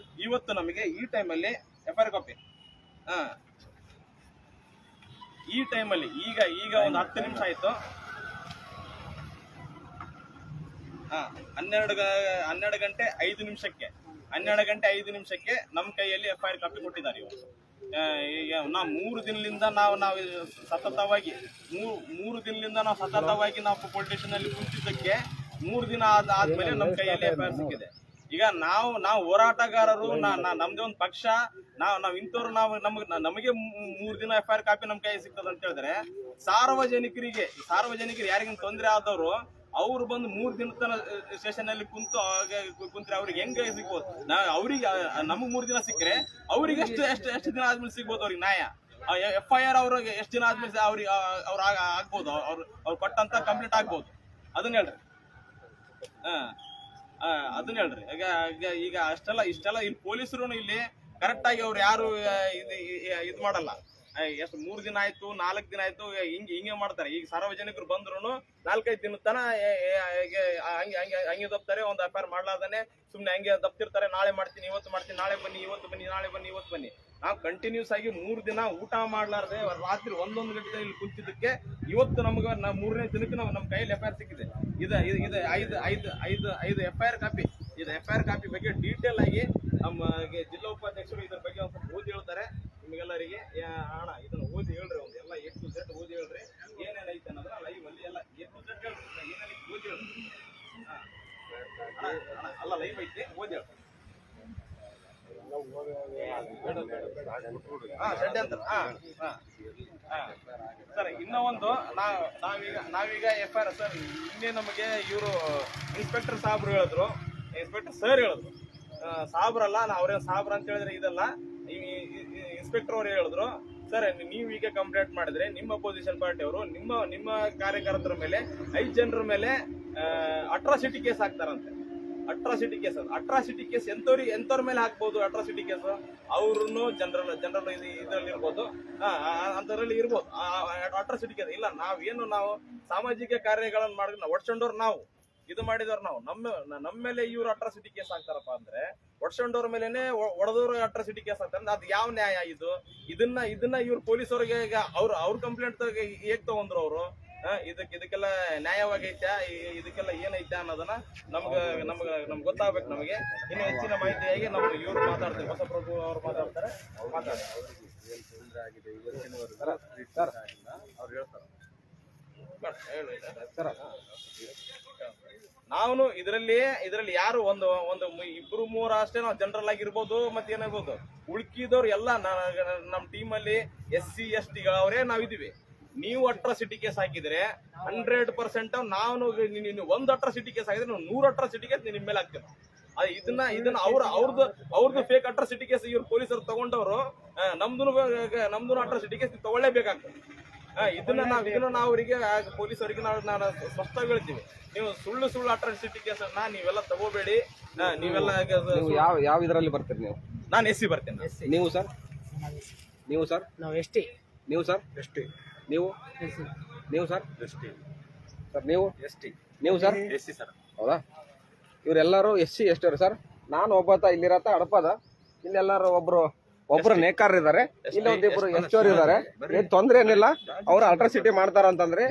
ಇವತ್ತು ನಮಗೆ ಈ ಟೈಮಲ್ಲಿ FIR ಕಾಪಿ ಈ ಟೈಮಲ್ಲಿ ಈಗ ಒಂದು 10 ನಿಮಿಷ ಆಯ್ತು. 12 ಗಂಟೆ 5 ನಿಮಿಷಕ್ಕೆ 12 ಗಂಟೆ 5 ನಿಮಿಷಕ್ಕೆ ನಮ್ಮ ಕೈಯಲ್ಲಿ FIR ಕಾಪಿ ಕೊಟ್ಟಿದ್ದಾರೆ ಇವರು. ನಾವು 3 ದಿನದಿಂದ ನಾವು ಸತತವಾಗಿ 3 ದಿನದಿಂದ ನಾವು ಪೊಲೀಸ್ ಸ್ಟೇಷನ್ ಅಲ್ಲಿ ಕುಂತಿದ್ದಕ್ಕೆ 3 ದಿನ ಆದ್ಮೇಲೆ ನಮ್ಮ ಕೈಯಲ್ಲಿ FIR ಸಿಕ್ಕಿದೆ. ಈಗ ನಾವು ಹೋರಾಟಗಾರರು, ನಮ್ದೇ ಒಂದು ಪಕ್ಷ, ನಾವು ಇಂಥವ್ರು ನಮಗೆ 3 ದಿನ FIR ಕಾಪಿ ನಮ್ಮ ಕೈ ಸಿಗ್ತದೆ ಅಂತ ಹೇಳಿದ್ರೆ, ಸಾರ್ವಜನಿಕರು ಯಾರಿಗಿನ ತೊಂದರೆ ಆದವರು ಅವ್ರು ಬಂದು 3 ದಿನ ತನ ಸ್ಟೇಷನ್ ಅಲ್ಲಿ ಕುಂತ್ರೆ ಅವ್ರಿಗೆ ಹೆಂಗ ಸಿಗ್ಬೋದು? ಅವ್ರಿಗೆ ನಮಗ್ 3 ದಿನ ಸಿಕ್ಕರೆ ಅವ್ರಿಗೆ ಎಷ್ಟು ದಿನ ಆದ್ಮೇಲೆ ಸಿಗ್ಬೋದು ಅವ್ರಿಗೆ ನ್ಯಾಯ? FIR ಅವ್ರಿಗೆ ಎಷ್ಟು ದಿನ ಆದ್ಮೇಲೆ ಅವ್ರು ಆಗ್ಬೋದು, ಅವ್ರು ಕೊಟ್ಟಂತ ಕಂಪ್ಲೀಟ್ ಆಗ್ಬೋದು. ಅದನ್ನ ಹೇಳ್ರಿ. ಅದನ್ನ ಹೇಳ್ರಿ. ಈಗ ಇಷ್ಟೆಲ್ಲ ಇಲ್ಲಿ ಪೊಲೀಸರು ಇಲ್ಲಿ ಕರೆಕ್ಟ್ ಆಗಿ ಅವ್ರು ಯಾರು ಇದು ಮಾಡಲ್ಲ. ಎಷ್ಟು 3 ದಿನ ಆಯ್ತು 4 ದಿನ ಆಯ್ತು ಹಿಂಗೆ ಮಾಡ್ತಾರೆ. ಈಗ ಸಾರ್ವಜನಿಕರು ಬಂದ್ರು 4-5 ದಿನದ ತನ ಹಂಗೆ ದಪ್ತಾರೆ. ಒಂದು ಎಫ್ಐಆರ್ ಮಾಡ್ಲಾರ್ದಾನೆ ಸುಮ್ನೆ ಹಂಗೆ ದಪ್ತಿರ್ತಾರೆ. ನಾಳೆ ಮಾಡ್ತೀನಿ, ಇವತ್ತು ಮಾಡ್ತೀನಿ, ನಾಳೆ ಬನ್ನಿ, ಇವತ್ತು ಬನ್ನಿ, ನಾಳೆ ಬನ್ನಿ, ಇವತ್ತು ಬನ್ನಿ. ನಾವು ಕಂಟಿನ್ಯೂಸ್ ಆಗಿ 3 ದಿನ ಊಟ ಮಾಡ್ಲಾರ್ದೆ ರಾತ್ರಿ 1 ಗಂಟೆ ಇಲ್ಲಿ ಕುಂತಿದ್ದಕ್ಕೆ ಇವತ್ತು ನಮ್ಗೆ 3ನೇ ದಿನಕ್ಕೆ ನಮ್ಮ ಕೈಯಲ್ಲಿ ಎಫ್ಐಆರ್ ಸಿಕ್ಕಿದೆ. ಇದು 5 ಎಫ್ಐಆರ್ ಕಾಪಿ. ಇದು ಎಫ್ಐಆರ್ ಕಾಪಿ ಬಗ್ಗೆ ಡೀಟೇಲ್ ಆಗಿ ನಮ್ಮ ಜಿಲ್ಲಾ ಉಪಾಧ್ಯಕ್ಷರು ಇದ್ರ ಬಗ್ಗೆ ಒಂದು ಸ್ವಲ್ಪ ಓದಿ ಹೇಳ್ತಾರೆ ನಿಮಗೆಲ್ಲರಿಗೆ. ಅಣ್ಣ ಇದನ್ನ ಓದಿ ಹೇಳ್ರಿ, ಒಂದು ಎಲ್ಲ A to Z ಓದಿ ಹೇಳ್ರಿ, ಏನೇನೈತೆ ಅನ್ನೋದ್ರ ಲೈವ್ ಅಲ್ಲಿ ಎಲ್ಲ A to Z ಹೇಳ್ರಿ, ಏನೇನೈತೆ ಓದಿ ಹೇಳ್ರಿ. ಅಲ್ಲ ಲೈವ್ ಐತೆ, ಓದಿ ಹೇಳ್ರಿ. ಸರ್ ಇನ್ನೂ ಒಂದು ನಾವೀಗ ಎಫ್ಐಆರ್ ಸರ್ ಇನ್ನೇ ನಮಗೆ ಇವರು ಇನ್ಸ್ಪೆಕ್ಟರ್ ಸಾಬ್ರು ಹೇಳಿದ್ರು, ಇನ್ಸ್ಪೆಕ್ಟರ್ ಸರ್ ಹೇಳಿದ್ರು, ಸಾಬ್ರಲ್ಲ ಅವ್ರೇನು ಸಾಬ್ರ ಅಂತ ಹೇಳಿದ್ರೆ ಇದಲ್ಲ, ಇನ್ಸ್ಪೆಕ್ಟರ್ ಅವ್ರು ಹೇಳಿದ್ರು ಸರ್ ನೀವು ಈಗ ಕಂಪ್ಲೇಂಟ್ ಮಾಡಿದ್ರೆ ನಿಮ್ಮ ಅಪೋಸಿಷನ್ ಪಾರ್ಟಿ ಅವರು ನಿಮ್ಮ ಕಾರ್ಯಕರ್ತರ ಮೇಲೆ 5 ಜನರ ಮೇಲೆ ಅಟ್ರಾಸಿಟಿ ಕೇಸ್ ಹಾಕ್ತಾರಂತೆ. ಅಟ್ರಾಸಿಟಿ ಕೇಸ್ ಎಂತವ್ರ ಮೇಲೆ ಹಾಕ್ಬೋದು ಅಟ್ರಾಸಿಟಿ ಕೇಸ್? ಅವ್ರನ್ನು ಜನರಲ್ ಇದರಲ್ಲಿ ಇರ್ಬೋದು, ಅಂತದ್ರಲ್ಲಿ ಇರ್ಬೋದು ಅಟ್ರಾಸಿಟಿ ಕೇಸ್. ಇಲ್ಲ ನಾವು ಸಾಮಾಜಿಕ ಕಾರ್ಯಗಳನ್ನು ಮಾಡಿದ್ರೆ ಒಡ್ಸ್ಕೊಂಡವ್ರು, ನಾವು ಇದು ಮಾಡಿದವ್ರು, ನಾವು ನಮ್ಮ ಮೇಲೆ ಇವ್ರು ಅಟ್ರಾಸಿಟಿ ಕೇಸ್ ಹಾಕ್ತಾರಪ್ಪ ಅಂದ್ರೆ ಒಡ್ಸ್ಕೊಂಡವ್ರ ಮೇಲೆನೆ ಒಡೆದವ್ರು ಅಟ್ರಾಸಿಟಿ ಕೇಸ್ ಹಾಕ್ತಾರೆ. ಅದು ಯಾವ ನ್ಯಾಯ ಇದು? ಇದನ್ನ ಇವ್ರು ಪೊಲೀಸವ್ರಿಗೆ ಅವ್ರ ಕಂಪ್ಲೇಂಟ್ ಹೇಗ್ ತಗೊಂಡ್ರು ಅವರು? ಇದಕ್ಕೆಲ್ಲ ನ್ಯಾಯವಾಗೈತಾ? ಇದಕ್ಕೆಲ್ಲ ಏನೈತೆ ಅನ್ನೋದನ್ನ ನಮ್ಗೆ ಗೊತ್ತಾಗ್ಬೇಕು. ನಮಗೆ ಇನ್ನು ಹೆಚ್ಚಿನ ಮಾಹಿತಿಯಾಗಿ ನಮ್ಗೆ ಇವ್ರು ಮಾತಾಡ್ತಾರೆ, ಹೊಸಪ್ರಭು ಅವ್ರು ಮಾತಾಡ್ತಾರೆ. ನಾವು ಇದರಲ್ಲಿ ಯಾರು ಒಂದು 2-3 ಅಷ್ಟೇ ನಾವು ಜನರಲ್ ಆಗಿರ್ಬೋದು, ಮತ್ತೆ ಏನಾಗ್ಬೋದು, ಉಳ್ಕಿದವ್ರು ಎಲ್ಲ ನಮ್ಮ ಟೀಮಲ್ಲಿ SC ST ಅವರೇ ನಾವಿದೀವಿ. ನೀವು ಅಟ್ರಾಸಿಟಿ ಕೇಸ್ ಹಾಕಿದ್ರೆ 100% ನಾವು ಒಂದು ಅಟ್ರಾಸಿಟಿ ಕೇಸ್ ಹಾಕಿದ್ರೆ 100 ಅಟ್ರಾಸಿಟಿ ಕೇಸ್ ನಿಮ್ಮ ಮೇಲೆ ಹಾಕ್ತೀವಿ. ಇದನ್ನ ಅವ್ರದ್ದು ಫೇಕ್ ಅಟ್ರಾಸಿಟಿ ಕೇಸ್ ಇವ್ರು ಪೊಲೀಸರು ತಗೊಂಡವರು ನಮ್ದು ಅಟ್ರಾಸಿಟಿ ಕೇಸ್ ತಗೊಳ್ಳೇಬೇಕಾಗ್ತದೆ. ಇದನ್ನ ನಾವು ಅವರಿಗೆ ಪೊಲೀಸರಿಗೆ ನಾನು ಸ್ಪಷ್ಟವಾಗಿ ಹೇಳ್ತೀವಿ, ನೀವು ಸುಳ್ಳು ಅಟ್ರಾಸಿಟಿ ಕೇಸ್ ನೀವೆಲ್ಲ ತಗೋಬೇಡಿ. ನೀವೆಲ್ಲ ಯಾವ ಇದರಲ್ಲಿ ಬರ್ತೀರಿ ನೀವು? ನಾನು SC ಬರ್ತೇನೆ. ನೀವು ಸರ್? ನಾವು ST. ನೀವು ಸರ್? ST. ನೀವು ಸರ್? ST. ಸರ್ ನೀವು? ST. ನೀವು ಸರ್? SC sir. ಹೌದಾ? ಇವರೆಲ್ಲರೂ SC ST ಸರ್. ನಾನು ಒಬ್ಬ ಇಲ್ಲಿರತ್ತ ಅಡಪದ, ಇಲ್ಲೆಲ್ಲರೂ ಒಬ್ರು ನೇಕಾರ ಇದಾರೆ, ಇಲ್ಲಿ ಒಂದಿಬ್ರು ಎಷ್ಟೋರ್ ಇದಾರೆ. ಏನ್ ತೊಂದ್ರೆ ಏನಿಲ್ಲ. ಅವ್ರು ಅಟ್ರಾಸಿಟಿ ಮಾಡ್ತಾರ ಅಂತಂದ್ರೆ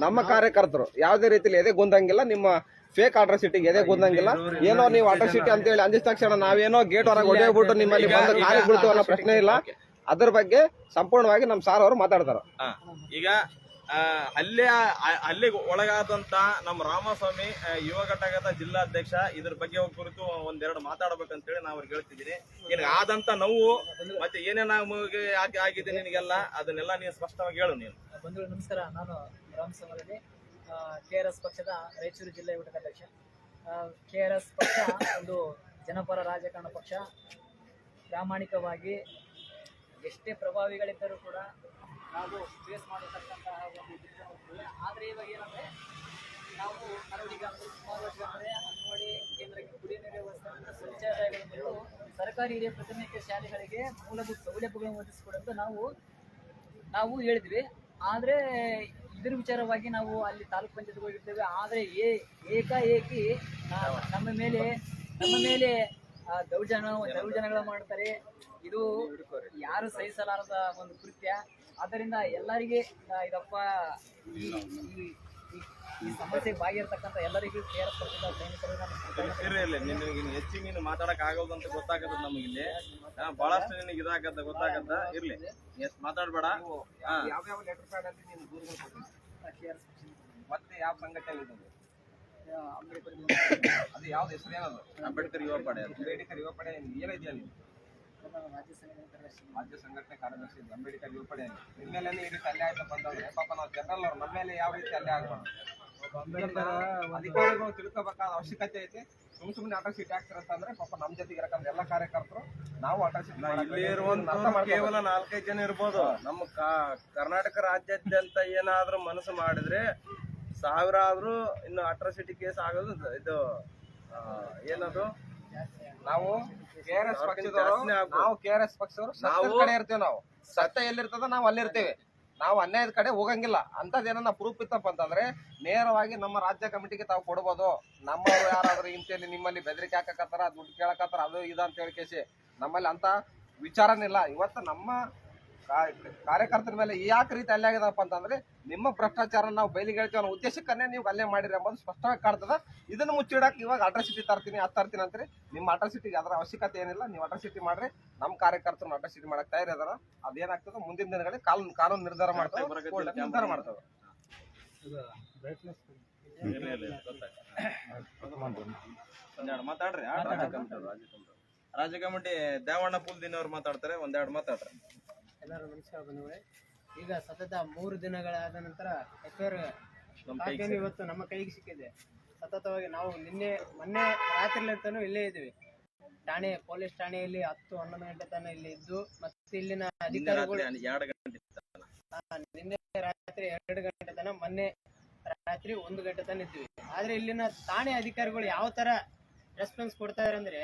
ನಮ್ಮ ಕಾರ್ಯಕರ್ತರು ಯಾವುದೇ ರೀತಿಲಿ ಎದೆ ಗುಂದಂಗಿಲ್ಲ. ನಿಮ್ಮ ಫೇಕ್ ಅಟ್ರಾಸಿಟಿಗೆ ಎದೆ ಗುಂದಂಗಿಲ್ಲ. ಏನೋ ನೀವು ಅಟ್ರಾಸಿಟಿ ಅಂತ ಹೇಳಿ ಅಂದಿದ ತಕ್ಷಣ ನಾವೇನೋ ಗೇಟ್ ಹೊರಗೆ ಹೊಡೆಯೋಗ್ಬಿಟ್ಟು ನಿಮ್ಮಲ್ಲಿ ಬಂದು ಕಾಲಿಗೆ ಬೀಳ್ತೀವಿ ಅನ್ನೋ ಪ್ರಶ್ನೆ ಇಲ್ಲ. ಅದ್ರ ಬಗ್ಗೆ ಸಂಪೂರ್ಣವಾಗಿ ನಮ್ಮ ಸಾರ್ ಅವರು ಮಾತಾಡ್ತಾರ. ಈಗ ಹಲ್ಲೆಗೆ ಒಳಗಾದಂತ ನಮ್ಮ ರಾಮಸ್ವಾಮಿ ಯುವ ಘಟಕದ ಜಿಲ್ಲಾಧ್ಯಕ್ಷ ಇದ್ರ ಬಗ್ಗೆ ಕುರಿತು ಒಂದೆರಡು ಮಾತಾಡ್ಬೇಕಂತೇಳಿ ನಾವು ಅವ್ರಿಗೆ ಹೇಳ್ತಿದ್ದೀನಿ. ನಿನಗೆ ಆದಂತ ನೋವು ಮತ್ತೆ ಏನೇನ ಆಗಿದೆ ನಿನಗೆಲ್ಲ ಅದನ್ನೆಲ್ಲ ನೀನು ಸ್ಪಷ್ಟವಾಗಿ ಹೇಳು. ನೀನು ಬಂಧುಗಳು ನಮಸ್ಕಾರ, ನಾನು ರಾಮಸ್ವಾಮಿ, KRS ಪಕ್ಷದ ರಾಯಚೂರು ಜಿಲ್ಲೆ ಘಟಕಾಧ್ಯಕ್ಷ. KRS ಪಕ್ಷ ಒಂದು ಜನಪರ ರಾಜಕಾರಣ ಪಕ್ಷ. ಪ್ರಾಮಾಣಿಕವಾಗಿ ಎಷ್ಟೇ ಪ್ರಭಾವಿಗಳಿದ್ದರೂ ಕೂಡ ನಾವು ಫೇಸ್ ಮಾಡತಕ್ಕಂತಹ ಒಂದು ದಿನಗಳು. ಆದರೆ ಇವಾಗ ಏನಂದರೆ ನಾವು ಹಲವೀಗ ಸುಮಾರು ವರ್ಷಗಳಂದರೆ ಅಂಗನವಾಡಿ ಕೇಂದ್ರಕ್ಕೆ ಕುಡಿಯ ನೀರಿನ ವ್ಯವಸ್ಥೆ, ಶೌಚಾಲಯಗಳು ಮತ್ತು ಸರ್ಕಾರಿ ಹಿರಿಯ ಪ್ರಾಥಮಿಕ ಶಾಲೆಗಳಿಗೆ ಮೂಲಭೂತ ಸೌಲಭ್ಯಗಳನ್ನು ಒದಗಿಸಿಕೊಡಂತ ನಾವು ಹೇಳಿದ್ವಿ. ಆದರೆ ಇದರ ವಿಚಾರವಾಗಿ ನಾವು ಅಲ್ಲಿ ತಾಲೂಕು ಪಂಚಾಯತ್ಗೆ ಹೋಗಿರ್ತೇವೆ. ಆದರೆ ಏಕಾಏಕಿ ನಮ್ಮ ಮೇಲೆ ದೌರ್ಜನ್ಯಗಳು ಮಾಡ್ತಾರೆ. ಇದು ಯಾರು ಸಹಿಸಲಾರದ ಒಂದು ಕೃತ್ಯ. ಆದ್ದರಿಂದ ಎಲ್ಲರಿಗೆ ಇದಪ್ಪ ಈ ಸಮಸ್ಯೆಗೆ ಭಾಗಿರ್ತಕ್ಕಂಥ ಎಲ್ಲರಿಗೂ KRS ಪಕ್ಷದ ಸೈನಿಕರು ಹೆಚ್ಚಿಗೆ ನೀನು ಮಾತಾಡಕ್ ಆಗೋದು ಅಂತ ಗೊತ್ತಾಗತ್ತ. ನಮಗಿಲ್ಲಿ ಬಹಳಷ್ಟು ನಿನಗೆ ಇದಾಗತ್ತ ಗೊತ್ತಾಗತ್ತ. ಇರ್ಲಿ ಮಾತಾಡ್ಬೇಡ. ಯಾವ್ಯಾವ ಲೆಟರ್ ಪ್ಯಾಡ್ ಅಲ್ಲಿ ನೀನು ದೂರುಗಳು ಕೊಟ್ಟಿದ್ದೀರಿ? ಮತ್ತೆ ಯಾವ ಸಂಘಟನೆ ಇದೆ? ಅದು ಯಾವ್ದು ಹೆಸರು? ಏನದು? ಅಂಬೇಡ್ಕರ್ ಯುವ ಪಡೆ. ಅಂಬೇಡ್ಕರ್ ಯುವ ಪಡೆ ಏನಿದೆಯಾ? ನೀವು ರಾಜ್ಯ ಸಂಘಟನೆ ಕಾರ್ಯದರ್ಶಿ ಅಂಬೇಡ್ಕರ್ ಯುವ ಪಡೆ. ನಿಮ್ಮೇಲೆ ಈ ರೀತಿ ಅಲ್ಲೇ ಆಯ್ತಪ್ಪ ಅಂತಂದ್ರೆ ಪಾಪ ನಾವು ಜನರಲ್ ಅವ್ರು ನಮ್ಮ ಮೇಲೆ ಯಾವ ರೀತಿ ಅಲ್ಲೇ ಆಗ್ಬಾರ್ದು. ಅಧಿಕಾರಿಗಳು ತಿಳ್ಕೋಬೇಕಾದ ಅವಶ್ಯಕತೆ ಐತಿ. ಸುಮ್ಮನೆ ಅಟ್ರಾಸಿಟಿ ಆಗ್ತಿರಂತಂದ್ರೆ ಪಾಪ ನಮ್ಮ ಜೊತೆಗೆ ಇರಕಂದ್ರೆ ಎಲ್ಲ ಕಾರ್ಯಕರ್ತರು ನಾವು ಅಟ್ರಾಸಿಟಿ ಕೇವಲ 4-5 ಜನ ಇರ್ಬೋದು. ನಮ್ಮ ಕರ್ನಾಟಕ ರಾಜ್ಯಾದ್ಯಂತ ಏನಾದ್ರೂ ಮನಸ್ಸು ಮಾಡಿದ್ರೆ 1000 ಆದ್ರೂ ಇನ್ನು ಅಟ್ರಾಸಿಟಿ ಕೇಸ್ ಆಗೋದು ಇದು ಏನದು ನಾವು KRS ಪಕ್ಷದವರು, ನಾವು KRS ಪಕ್ಷದವರು ಸತ್ಯದ ಕಡೆ ಇರ್ತೀವಿ. ನಾವು ಸತ್ಯ ಎಲ್ಲಿರ್ತದ ನಾವು ಅಲ್ಲಿರ್ತೀವಿ. ನಾವು ಅನ್ಯಾಯದ ಕಡೆ ಹೋಗಂಗಿಲ್ಲ. ಅಂತದೇನ ಪ್ರೂಫ್ ಇತ್ತಪ್ಪ ಅಂತಂದ್ರೆ ನೇರವಾಗಿ ನಮ್ಮ ರಾಜ್ಯ ಕಮಿಟಿಗೆ ತಾವು ಕೊಡ್ಬೋದು. ನಮ್ಮವ್ರು ಯಾರಾದ್ರೂ ಇಂತಲ್ಲಿ ನಿಮ್ಮಲ್ಲಿ ಬೆದರಿಕೆ ಹಾಕಕತ್ತಾರ, ದುಡ್ಡು ಕೇಳಕತ್ತಾರ, ಅದು ಇದು ಅಂತ ಹೇಳಿ ಕೇಸಿ ನಮ್ಮಲ್ಲಿ ಅಂತ ವಿಚಾರನಿಲ್ಲ. ಇವತ್ತು ನಮ್ಮ ಕಾರ್ಯಕರ್ತರ ಮೇಲೆ ಯಾಕೆ ರೀತಿ ಅಲ್ಲೇ ಆಗಿದಪ್ಪ ಅಂತಂದ್ರೆ ನಿಮ್ಮ ಭ್ರಷ್ಟಾಚಾರ ನಾವು ಬಯಲಿಗೆ ಹೇಳ್ತೀವಿ ಅನ್ನೋ ಉದ್ದೇಶಕ್ಕನ್ನೇ ನೀವು ಅಲ್ಲೇ ಮಾಡಿರಿ ಎಂಬುದು ಸ್ಪಷ್ಟವಾಗಿ ಕಾಣ್ತದ. ಇದನ್ನು ಮುಚ್ಚಿಡಕ್ಕೆ ಇವಾಗ ಅಟ್ರಾಸಿಟಿ ತರ್ತೀನಿ ಅಂತೀರಿ. ನಿಮ್ಮ ಅಟ್ರಾಸಿಟಿಗೆ ಅದರ ಅವಶ್ಯಕತೆ ಏನಿಲ್ಲ. ನೀವು ಅಟ್ರಾಸಿಟಿ ಮಾಡ್ರಿ. ನಮ್ಮ ಕಾರ್ಯಕರ್ತರು ಅಟ್ರಾಸಿಟಿ ಮಾಡಕ್ ತಯಾರಿ ಅದಾರ. ಅದೇನಾಗ್ತದೆ ಮುಂದಿನ ದಿನಗಳಲ್ಲಿ ಕಾನೂನು ನಿರ್ಧಾರ ಮಾಡ್ತಾವೆ. ನಿರ್ಧಾರ ಮಾಡ್ತಾವೆ. ಮಾತಾಡ್ರಿ. ರಾಜ್ಯ ಕಮಿಟಿ ದೇವಣ್ಣ ಪುಲ್ದಿನ್ ಅವ್ರು ಮಾತಾಡ್ತಾರೆ. ಒಂದೆರಡು ಮಾತಾಡ್ರಿ. ಎಲ್ಲರೂ ನಮಸ್ಕಾರ ಬಂಧುಗಳೇ. ಈಗ ಸತತ 3 ದಿನಗಳಾದ ನಂತರ FIR ಇವತ್ತು ನಮ್ಮ ಕೈಗೆ ಸಿಕ್ಕಿದೆ. ಸತತವಾಗಿ ನಾವು ಮೊನ್ನೆ ರಾತ್ರಿಲಿಂದನೂ ಇಲ್ಲೇ ಇದ್ದೀವಿ. ಪೊಲೀಸ್ ಠಾಣೆಯಲ್ಲಿ 10-11 ಗಂಟೆ ತನಕ ಇಲ್ಲಿ ಇದ್ದು, ಮತ್ತೆ ಇಲ್ಲಿನ ಅಧಿಕಾರಿಗಳು ನಿನ್ನೆ ರಾತ್ರಿ 2 ಗಂಟೆ ತನಕ, ಮೊನ್ನೆ ರಾತ್ರಿ 1 ಗಂಟೆ ತನಕ ಇದ್ದೀವಿ. ಆದ್ರೆ ಇಲ್ಲಿನ ಠಾಣೆ ಅಧಿಕಾರಿಗಳು ಯಾವ ತರ ರೆಸ್ಪಾನ್ಸ್ ಕೊಡ್ತಾ ಇದಾರೆ ಅಂದ್ರೆ,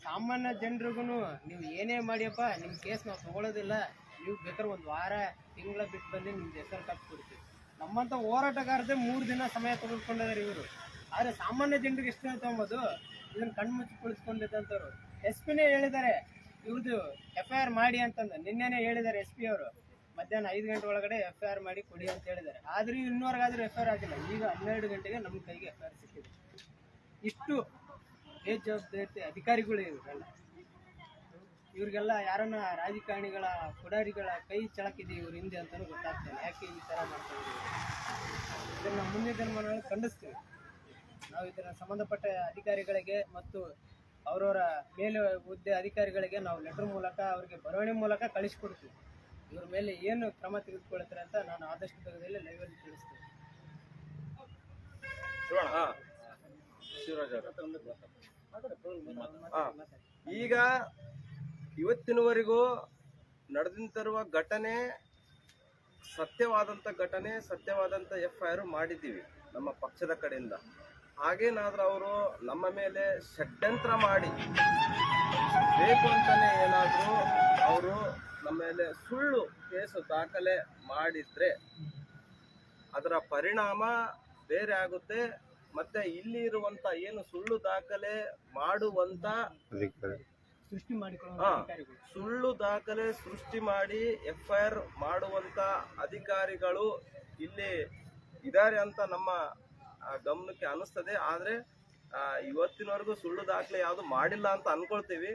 ಸಾಮಾನ್ಯ ಜನರಿಗೂ ನೀವು ಏನೇ ಮಾಡಿಯಪ್ಪ ನಿಮ್ ಕೇಸ್ ನಾವು ತಗೊಳ್ಳೋದಿಲ್ಲ, ನೀವು ಬೇಕಾದ್ರೆ 1 ವಾರ ತಿಂಗಳ ಬಿಟ್ಟು ಬಂದು ನಿಮ್ದು ಹೆಸರು ಕೊಡ್ತೀವಿ. ನಮ್ಮಂತ ಹೋರಾಟಗಾರದೇ 3 ದಿನ ಸಮಯ ತೆಗೆದುಕೊಂಡಿದ್ದಾರೆ ಇವರು. ಆದ್ರೆ ಸಾಮಾನ್ಯ ಜನರಿಗೆ ಎಷ್ಟು ತಗೊಂಬೋದು, ಇದನ್ನ ಕಣ್ಮುಚ್ಚಿ ಕುಳಿಸ್ಕೊಂಡಿದ್ದಂಥವ್ರು. SP-ನೇ ಹೇಳಿದ್ದಾರೆ ಇವ್ರದ್ದು FIR ಮಾಡಿ ಅಂತಂದು. ನಿನ್ನೆನೆ ಹೇಳಿದ್ದಾರೆ SP ಅವರು, ಮಧ್ಯಾಹ್ನ 5 ಗಂಟೆ ಒಳಗಡೆ FIR ಮಾಡಿ ಕೊಡಿ ಅಂತ ಹೇಳಿದ್ದಾರೆ. ಆದ್ರೂ ಇನ್ನೂವರೆಗಾದ್ರೂ FIR ಆಗಿಲ್ಲ. ಈಗ 12 ಗಂಟೆಗೆ ನಮ್ಮ ಕೈಗೆ FIR ಸಿಕ್ಕಿದೆ. ಇಷ್ಟು ಬೇಜವಾಬ್ದಾರಿ ಅಧಿಕಾರಿಗಳು ಇವ್ರಿಗೆಲ್ಲ ಯಾರನ್ನ ರಾಜಕಾರಣಿಗಳ ಪುಡಾರಿಗಳ ಕೈ ಚಳಕಿದೆ ಇವ್ರ ಹಿಂದೆ ಅಂತಾನು ಗೊತ್ತಾಗ್ತದೆ. ಯಾಕೆ ಈ ತರ ಮಾಡ್ತಾ ಇದ್ದೀವಿ ಇದನ್ನ ಮುಂದಿನ ದಿನಮಾನಗಳಲ್ಲಿ ಖಂಡಿಸ್ತೀವಿ. ನಾವು ಇದರ ಸಂಬಂಧಪಟ್ಟ ಅಧಿಕಾರಿಗಳಿಗೆ ಮತ್ತು ಅವರವರ ಮೇಲೆ ಹುದ್ದೆ ಅಧಿಕಾರಿಗಳಿಗೆ ನಾವು ಲೆಟರ್ ಮೂಲಕ ಅವರಿಗೆ ಬರವಣೆ ಮೂಲಕ ಕಳಿಸ್ಕೊಡ್ತೀವಿ. ಇವ್ರ ಮೇಲೆ ಏನು ಕ್ರಮ ತೆಗೆದುಕೊಳ್ತಾರೆ ಅಂತ ನಾನು ಆದಷ್ಟು ಬೇಗದಲ್ಲಿ ಲೈವಲ್ಲಿ ತಿಳಿಸ್ತೀನಿ. ಈಗ ಇವತ್ತಿನವರೆಗೂ ನಡೆದಂತಿರುವ ಘಟನೆ ಸತ್ಯವಾದಂಥ ಘಟನೆ, ಸತ್ಯವಾದಂಥ FIR ಮಾಡಿದ್ದೀವಿ ನಮ್ಮ ಪಕ್ಷದ ಕಡೆಯಿಂದ. ಹಾಗೇನಾದ್ರೂ ಅವರು ನಮ್ಮ ಮೇಲೆ ಷಡ್ಯಂತ್ರ ಮಾಡಿ ಬೇಕು ಅಂತಾನೆ ಏನಾದರೂ ಅವರು ನಮ್ಮ ಮೇಲೆ ಸುಳ್ಳು ಕೇಸು ದಾಖಲೆ ಮಾಡಿದ್ರೆ ಅದರ ಪರಿಣಾಮ ಬೇರೆ ಆಗುತ್ತೆ. ಮತ್ತೆ ಇಲ್ಲಿ ಇರುವಂತ ಏನು ಸುಳ್ಳು ದಾಖಲೆ ಮಾಡುವಂತ ಸುಳ್ಳು ದಾಖಲೆ ಸೃಷ್ಟಿ ಮಾಡಿ FIR ಮಾಡುವಂತ ಅಧಿಕಾರಿಗಳು ಇಲ್ಲಿ ಇದ್ದಾರೆ ಅಂತ ನಮ್ಮ ಗಮನಕ್ಕೆ ಅನಿಸ್ತದೆ. ಆದ್ರೆ ಇವತ್ತಿನವರೆಗೂ ಸುಳ್ಳು ದಾಖಲೆ ಯಾವುದು ಮಾಡಿಲ್ಲ ಅಂತ ಅನ್ಕೊಳ್ತೀವಿ.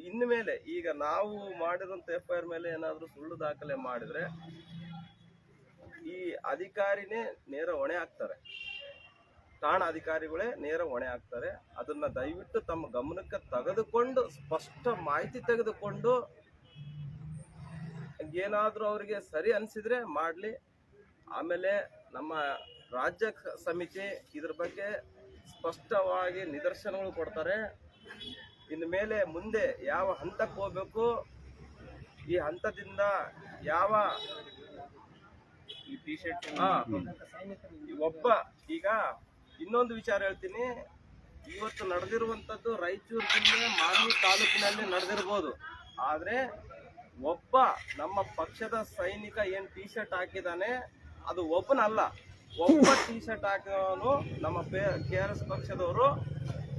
ಇನ್ನು ಮೇಲೆ ಈಗ ನಾವು ಮಾಡಿರುವಂತ FIR ಮೇಲೆ ಏನಾದ್ರು ಸುಳ್ಳು ದಾಖಲೆ ಮಾಡಿದ್ರೆ ಈ ಅಧಿಕಾರಿನೇ ನೇರ ಹೊಣೆ ಆಗ್ತಾರೆ. ಠಾಣಾ ಅಧಿಕಾರಿಗಳೇ ನೇರ ಹೊಣೆ ಆಗ್ತಾರೆ. ಅದನ್ನ ದಯವಿಟ್ಟು ತಮ್ಮ ಗಮನಕ್ಕೆ ತೆಗೆದುಕೊಂಡು ಸ್ಪಷ್ಟ ಮಾಹಿತಿ ತೆಗೆದುಕೊಂಡು ಏನಾದ್ರೂ ಅವರಿಗೆ ಸರಿ ಅನಿಸಿದ್ರೆ ಮಾಡಲಿ. ಆಮೇಲೆ ನಮ್ಮ ರಾಜ್ಯ ಸಮಿತಿ ಇದ್ರ ಬಗ್ಗೆ ಸ್ಪಷ್ಟವಾಗಿ ನಿದರ್ಶನಗಳು ಕೊಡ್ತಾರೆ. ಇನ್ನು ಮೇಲೆ ಮುಂದೆ ಯಾವ ಹಂತಕ್ಕೆ ಹೋಗ್ಬೇಕು, ಈ ಹಂತದಿಂದ ಯಾವ ಒಬ್ಬ ಈಗ ಇನ್ನೊಂದು ವಿಚಾರ ಹೇಳ್ತೀನಿ. ಇವತ್ತು ನಡೆದಿರುವಂತದ್ದು ರಾಯಚೂರು ಜಿಲ್ಲೆ ಮಾನ್ವಿ ತಾಲೂಕಿನಲ್ಲಿ ನಡೆದಿರ್ಬೋದು. ಆದ್ರೆ ಒಬ್ಬ ನಮ್ಮ ಪಕ್ಷದ ಸೈನಿಕ ಏನ್ T-ಶರ್ಟ್ ಹಾಕಿದಾನೆ ಅದು ಒಬ್ಬನಲ್ಲ. ಒಬ್ಬ T-ಶರ್ಟ್ ಹಾಕೋನು ನಮ್ಮ KRS ಪಕ್ಷದವರು.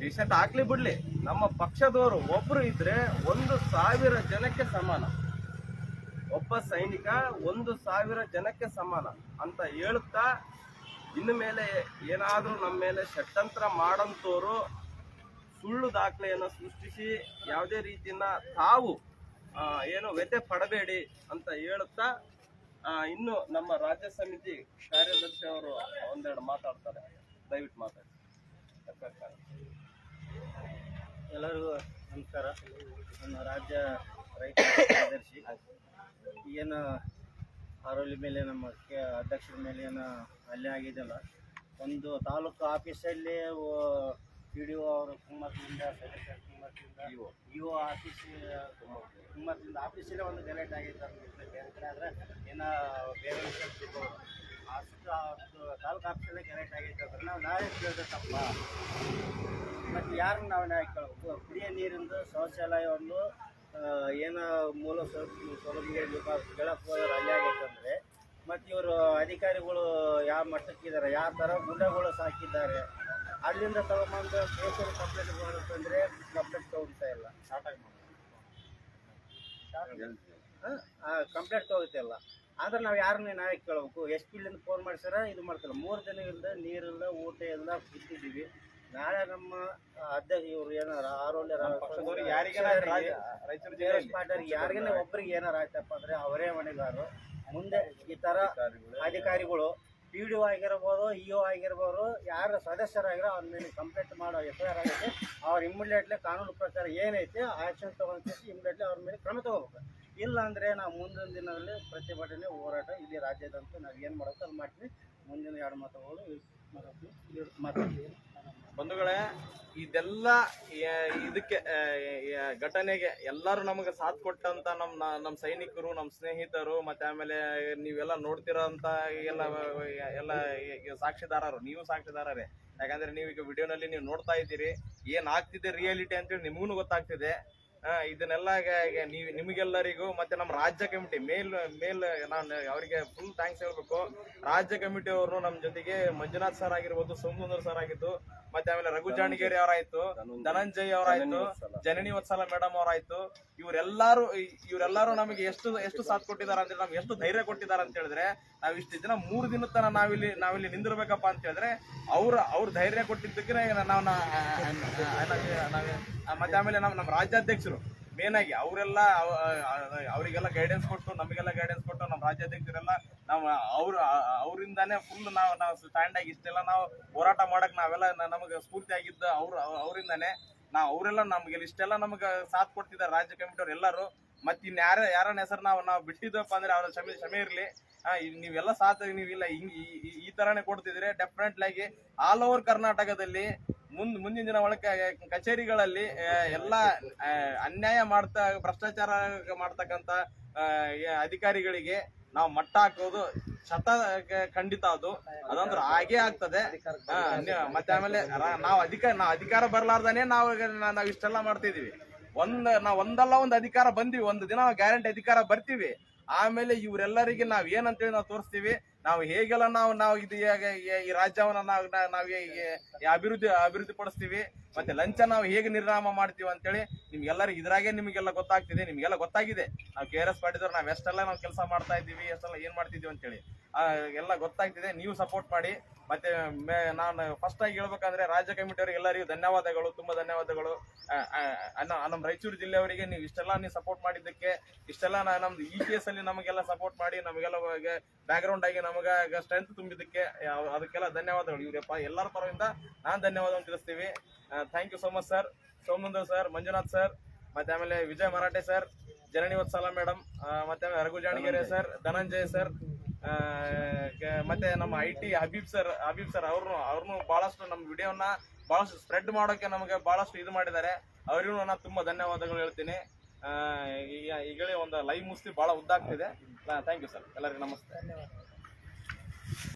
T-ಶರ್ಟ್ ಹಾಕ್ಲಿ ಬಿಡ್ಲಿ, ನಮ್ಮ ಪಕ್ಷದವರು ಒಬ್ರು ಇದ್ರೆ 1,000 ಜನಕ್ಕೆ ಸಮಾನ. ಒಬ್ಬ ಸೈನಿಕ 1,000 ಜನಕ್ಕೆ ಸಮಾನ ಅಂತ ಹೇಳುತ್ತಾ, ಇನ್ನು ಮೇಲೆ ಏನಾದ್ರೂ ನಮ್ಮ ಮೇಲೆ ಷಡ್ಯಂತ್ರ ಮಾಡಂತೋರು ಸುಳ್ಳು ದಾಖಲೆಯನ್ನು ಸೃಷ್ಟಿಸಿ ಯಾವುದೇ ರೀತಿಯನ್ನ ತಾವು ಏನು ವ್ಯಥೆ ಪಡಬೇಡಿ ಅಂತ ಹೇಳುತ್ತಾ, ಇನ್ನು ನಮ್ಮ ರಾಜ್ಯ ಸಮಿತಿ ಕಾರ್ಯದರ್ಶಿ ಅವರು ಒಂದೆರಡು ಮಾತಾಡ್ತಾರೆ. ದಯವಿಟ್ಟು ಮಾತಾಡಿ. ಎಲ್ಲರಿಗೂ ನಮಸ್ಕಾರ. ನನ್ನ ರಾಜ್ಯ ರೈತ ಕಾರ್ಯದರ್ಶಿ ಏನು ಆರೋಲಿ ಮೇಲೆ ನಮ್ಮ ಅಧ್ಯಕ್ಷರ ಮೇಲೆ ಏನು ಹಲ್ಲೆ ಆಗಿದೆಯಲ್ಲ, ಒಂದು ತಾಲೂಕು ಆಫೀಸಲ್ಲಿ PDO ಅವರು ಕುಮ್ಮತ್ತಿಂದ EO ಆಫೀಸ್ ಕುಮ್ಮತ್ತಿಂದ ಆಫೀಸಲ್ಲೇ ಒಂದು ಗಲಾಟೆ ಆಗಿತ್ತು ಅಂತ ಬೇರೆ ಕಡೆ. ಆದರೆ ಏನೋ ಬೇರೆ ವಿಷಯ ಸಿಗ್ಬೋದು. ಅಷ್ಟು ತಾಲೂಕು ಆಫೀಸಲ್ಲೇ ಗಲಾಟೆ ಆಗಿತ್ತು ಅಂದ್ರೆ ನಾವು ನಾವೇ ಕೇಳಿದ್ರೆ ತಪ್ಪ. ಮತ್ತು ಯಾರನ್ನ ನಾವು ನ್ಯಾಯ ಕೇಳಬೇಕು? ಕುಡಿಯೋ ನೀರಿಂದು ಶೌಚಾಲಯವನ್ನು ಏನು ಮೂಲ ಸೌಲಭ್ಯಗಳು ಬೇಕಾದ ಕೇಳಕ್ಕೆ ಹೋದ್ರೆ ಅಲ್ಲಿ ಆಗೈತಂದರೆ, ಮತ್ತು ಇವರು ಅಧಿಕಾರಿಗಳು ಯಾವ ಮಟ್ಟಕ್ಕಿದ್ದಾರೆ, ಯಾವ ಥರ ಗುಂಡಗಳು ಸಾಕಿದ್ದಾರೆ, ಅಲ್ಲಿಂದ ತಗೊಂಬಂದು ಕೇಸರಿ ಕಂಪ್ಲೇಂಟ್ ಮಾಡುತ್ತಂದರೆ ಕಂಪ್ಲೇಂಟ್ ತೊಗೊಳ್ತಾ ಇಲ್ಲ, ಕಂಪ್ಲೇಂಟ್ ತೊಗೊಳ್ತಿಲ್ಲ. ಆದ್ರೆ ನಾವು ಯಾರನ್ನ ನ್ಯಾಯ ಕೇಳಬೇಕು? ಎಷ್ಟು ಇಲ್ಲಿಂದ ಫೋನ್ ಮಾಡಿಸ್ಯಾರ ಇದು ಮಾಡ್ತಿಲ್ಲ. 3 ದಿನಗಳಿಂದ ನೀರಿಲ್ಲ, ಊಟ ಎಲ್ಲ ಬಿಟ್ಟಿದ್ದೀವಿ. ನಾಳೆ ನಮ್ಮ ಅಧ್ಯಕ್ಷ ಇವರು ಏನಾರ ಯಾರಿಗೇನೆ ಒಬ್ಬರಿಗೆ ಏನಾರ ಆಯ್ತಪ್ಪ ಅಂದ್ರೆ ಅವರೇ ಹೊಣೆಗಾರರು. ಮುಂದೆ ಈ ತರ ಅಧಿಕಾರಿಗಳು PDO ಆಗಿರ್ಬೋದು, EO ಆಗಿರ್ಬೋದು, ಯಾರು ಸದಸ್ಯರಾಗಿರೋ ಅವ್ರ ಮೇಲೆ ಕಂಪ್ಲೇಂಟ್ ಮಾಡೋ FIR ಆಗೈತೆ, ಅವ್ರು ಇಮಿಡಿಯೇಟ್ಲಿ ಕಾನೂನು ಪ್ರಕಾರ ಏನೈತೆ ಆಕ್ಷನ್ ತಗೊಂಡು ಇಮಿಡಿಯೇಟ್ಲಿ ಅವ್ರ ಮೇಲೆ ಕ್ರಮ ತಗೋಬೇಕು. ಇಲ್ಲ ಅಂದರೆ ನಾವು ಮುಂದಿನ ದಿನದಲ್ಲಿ ಪ್ರತಿಭಟನೆ ಹೋರಾಟ ಇಲ್ಲಿ ರಾಜ್ಯದಂತ ನಾವು ಏನು ಮಾಡೋದು ಅದು ಮಾಡ್ತೀವಿ. ಮುಂದಿನ 2 ಮಾತುಗಳು ಮಾತಾಡ್ತೀವಿ. ಬಂಧುಗಳೇ, ಇದೆಲ್ಲ ಇದಕ್ಕೆ ಘಟನೆಗೆ ಎಲ್ಲರೂ ನಮಗೆ ಸಾಥ್ ಕೊಟ್ಟಂತ ನಮ್ಮ ಸೈನಿಕರು, ನಮ್ಮ ಸ್ನೇಹಿತರು, ಮತ್ತೆ ಆಮೇಲೆ ನೀವೆಲ್ಲ ನೋಡ್ತಿರೋಂಥ ಎಲ್ಲ ಸಾಕ್ಷಿದಾರರು, ನೀವು ಸಾಕ್ಷಿದಾರರೇ. ಯಾಕಂದ್ರೆ ನೀವು ಈಗ ವಿಡಿಯೋನಲ್ಲಿ ನೀವು ನೋಡ್ತಾ ಇದ್ದೀರಿ ಏನ್ ಆಗ್ತಿದೆ ರಿಯಾಲಿಟಿ ಅಂತೇಳಿ ನಿಮಗೂ ಗೊತ್ತಾಗ್ತಿದೆ. ಇದನ್ನೆಲ್ಲ ನಿಮಗೆಲ್ಲರಿಗೂ ಮತ್ತೆ ನಮ್ಮ ರಾಜ್ಯ ಕಮಿಟಿ ಮೇಲ್ ನಾನು ಅವರಿಗೆ ಫುಲ್ ಥ್ಯಾಂಕ್ಸ್ ಹೇಳ್ಬೇಕು. ರಾಜ್ಯ ಕಮಿಟಿ ಅವರು ನಮ್ಮ ಜೊತೆಗೆ ಮಂಜುನಾಥ್ ಸರ್ ಆಗಿರ್ಬೋದು, ಸೋಮಸುಂದರ್ ಸರ್ ಆಗಿತ್ತು, ಮತ್ತೆ ಆಮೇಲೆ ರಘು ಜಾಣಿಗೇರಿ ಅವರಾಯ್ತು, ಧನಂಜಯ್ ಅವರಾಯ್ತು, ಜನನಿ ವತ್ಸಲ ಮೇಡಮ್ ಅವರಾಯ್ತು. ಇವರೆಲ್ಲರೂ ನಮಗೆ ಎಷ್ಟು ಸಾಥ್ ಕೊಟ್ಟಿದ್ದಾರೆ ಅಂದ್ರೆ, ನಮ್ಗೆ ಎಷ್ಟು ಧೈರ್ಯ ಕೊಟ್ಟಿದ್ದಾರೆ ಅಂತ ಹೇಳಿದ್ರೆ, ನಾವ್ ಇಷ್ಟು ದಿನ 3 ದಿನದ ತನ ನಾವಿಲ್ಲಿ ನಿಂದಿರ್ಬೇಕಪ್ಪ ಅಂತ ಹೇಳಿದ್ರೆ ಅವ್ರ ಧೈರ್ಯ ಕೊಟ್ಟಿದ್ದಕ್ಕೆ ಮತ್ತೆ ಆಮೇಲೆ ನಮ್ಮ ರಾಜ್ಯಾಧ್ಯಕ್ಷರು ಮೇನ್ ಆಗಿ ಅವರಿಗೆಲ್ಲ ಗೈಡೆನ್ಸ್ ಕೊಟ್ಟು, ನಮಗೆಲ್ಲ ಗೈಡೆನ್ಸ್ ಕೊಟ್ಟು, ನಮ್ಮ ರಾಜ್ಯಾಧ್ಯಕ್ಷರೆಲ್ಲ ನಾವು ಅವರಿಂದಾನೇ ಫುಲ್ ನಾವು ಸ್ಟ್ಯಾಂಡ್ ಆಗಿ ಇಷ್ಟೆಲ್ಲ ನಾವು ಹೋರಾಟ ಮಾಡಕ್ ನಾವೆಲ್ಲ ನಮಗೆ ಸ್ಫೂರ್ತಿ ಆಗಿದ್ದ ಅವರಿಂದಾನೇ. ಅವರೆಲ್ಲ ನಮ್ಗೆ ಇಷ್ಟೆಲ್ಲ ನಮ್ಗೆ ಸಾಥ್ ಕೊಡ್ತಿದ್ದಾರೆ ರಾಜ್ಯ ಕಮಿಟಿ ಅವ್ರು ಎಲ್ಲರೂ. ಮತ್ತೆ ಯಾರನ್ನ ಹೆಸರು ನಾವು ಬಿಟ್ಟಿದ್ದಪ್ಪ ಅಂದ್ರೆ ಅವ್ರ ಕ್ಷಮೆ ಇರ್ಲಿ. ನೀವೆಲ್ಲ ಸಾಥ್ ನೀವಿಲ್ಲ ಈ ತರಾನೇ ಕೊಡ್ತಿದ್ರೆ ಡೆಫಿನೆಟ್ಲಿ ಆಗಿ ಆಲ್ ಓವರ್ ಕರ್ನಾಟಕದಲ್ಲಿ ಮುಂದಿನ ದಿನ ಒಳಗೆ ಕಚೇರಿಗಳಲ್ಲಿ ಎಲ್ಲ ಅನ್ಯಾಯ ಭ್ರಷ್ಟಾಚಾರ ಮಾಡ್ತಕ್ಕಂಥ ಅಧಿಕಾರಿಗಳಿಗೆ ನಾವು ಮಟ್ಟ ಹಾಕೋದು ಖಂಡಿತ ಅದಂದ್ರೆ ಹಾಗೇ ಆಗ್ತದೆ. ಮತ್ತೆ ಆಮೇಲೆ ನಾವು ಅಧಿಕಾರ ಬರ್ಲಾರ್ದಾನೆ ನಾವು ಇಷ್ಟೆಲ್ಲ ಮಾಡ್ತಿದೀವಿ. ಒಂದಲ್ಲ ಒಂದು ಅಧಿಕಾರ ಬಂದಿವಿ, ಒಂದು ದಿನ ಗ್ಯಾರಂಟಿ ಅಧಿಕಾರ ಬರ್ತೀವಿ. ಆಮೇಲೆ ಇವರೆಲ್ಲರಿಗೆ ನಾವ್ ಏನಂತೇಳಿ ನಾವು ತೋರಿಸ್ತೀವಿ, ನಾವು ಹೇಗೆಲ್ಲ ನಾವು ಈ ರಾಜ್ಯವನ್ನ ನಾವು ಅಭಿವೃದ್ಧಿ ಪಡಿಸ್ತೀವಿ, ಮತ್ತೆ ಲಂಚ ನಾವು ಹೇಗೆ ನಿರ್ನಾಮ ಮಾಡ್ತೀವಿ ಅಂತೇಳಿ ನಿಮ್ಗೆಲ್ಲರಿಗೂ ಇದ್ರಾಗೆ ನಿಮಗೆಲ್ಲ ಗೊತ್ತಾಗ್ತಿದೆ. ನಿಮ್ಗೆಲ್ಲ ಗೊತ್ತಾಗಿದೆ ನಾವು KRS ಪಾರ್ಟಿದವ್ರು ನಾವು ಎಷ್ಟೆಲ್ಲ ನಾವು ಕೆಲಸ ಮಾಡ್ತಾ ಇದ್ದೀವಿ, ಎಷ್ಟೆಲ್ಲ ಏನ್ ಮಾಡ್ತಿದೀವಿ ಅಂತೇಳಿ ಎಲ್ಲ ಗೊತ್ತಾಗ್ತಿದೆ. ನೀವು ಸಪೋರ್ಟ್ ಮಾಡಿ. ಮತ್ತೆ ನಾನು ಫಸ್ಟ್ ಆಗಿ ಹೇಳ್ಬೇಕಂದ್ರೆ ರಾಜ್ಯ ಕಮಿಟಿ ಅವರಿಗೆ ಎಲ್ಲರಿಗೂ ಧನ್ಯವಾದಗಳು, ತುಂಬಾ ಧನ್ಯವಾದಗಳು. ನಮ್ಮ ರಾಯಚೂರು ಜಿಲ್ಲೆಯವರಿಗೆ ನೀವು ಸಪೋರ್ಟ್ ಮಾಡಿದ್ದಕ್ಕೆ, ಇಷ್ಟೆಲ್ಲ ನಮ್ದು ಈ ಕೇಸಲ್ಲಿ ನಮಗೆಲ್ಲ ಸಪೋರ್ಟ್ ಮಾಡಿ, ನಮಗೆಲ್ಲ ಬ್ಯಾಕ್ ಗ್ರೌಂಡ್ ಆಗಿ ನಮಗ ಸ್ಟ್ರೆಂತ್ ತುಂಬಿದ್ದಕ್ಕೆ ಅದಕ್ಕೆಲ್ಲ ಧನ್ಯವಾದಗಳು. ಇವ್ರಪ್ಪ ಎಲ್ಲರ ಪರದಿಂದ ನಾನು ಧನ್ಯವಾದವನ್ನು ತಿಳಿಸ್ತೀವಿ. Thank you so much sir, Somundar sir, Manjunath sir, ಮತ್ತೆ ಆಮೇಲೆ ವಿಜಯ್ ಮರಾಠೆ ಸರ್, ಜನನಿ ವತ್ಸಲ ಮೇಡಮ್, ಮತ್ತೆ ಆಮೇಲೆ ರಘು ಜಾಣಿಗೇರಿ ಸರ್, ಧನಂಜಯ್ ಸರ್, ಮತ್ತೆ ನಮ್ಮ IT ಹಬೀಬ್ ಸರ್ ಅವ್ರನ್ನು ಬಹಳಷ್ಟು ನಮ್ಮ ವಿಡಿಯೋನ ಬಹಳಷ್ಟು ಸ್ಪ್ರೆಡ್ ಮಾಡೋಕೆ ನಮಗೆ ಬಹಳಷ್ಟು ಇದು ಮಾಡಿದ್ದಾರೆ. ಅವರಿಗೂ ನಾನು ತುಂಬಾ ಧನ್ಯವಾದಗಳು ಹೇಳ್ತೀನಿ. ಈಗ ಒಂದು ಲೈವ್ ಮುಗಿಸಿ ಬಹಳ ಉದ್ದಾಗ್ತಿದೆ. ಥ್ಯಾಂಕ್ ಯು ಸರ್, ಎಲ್ಲರಿಗೂ ನಮಸ್ತೆ.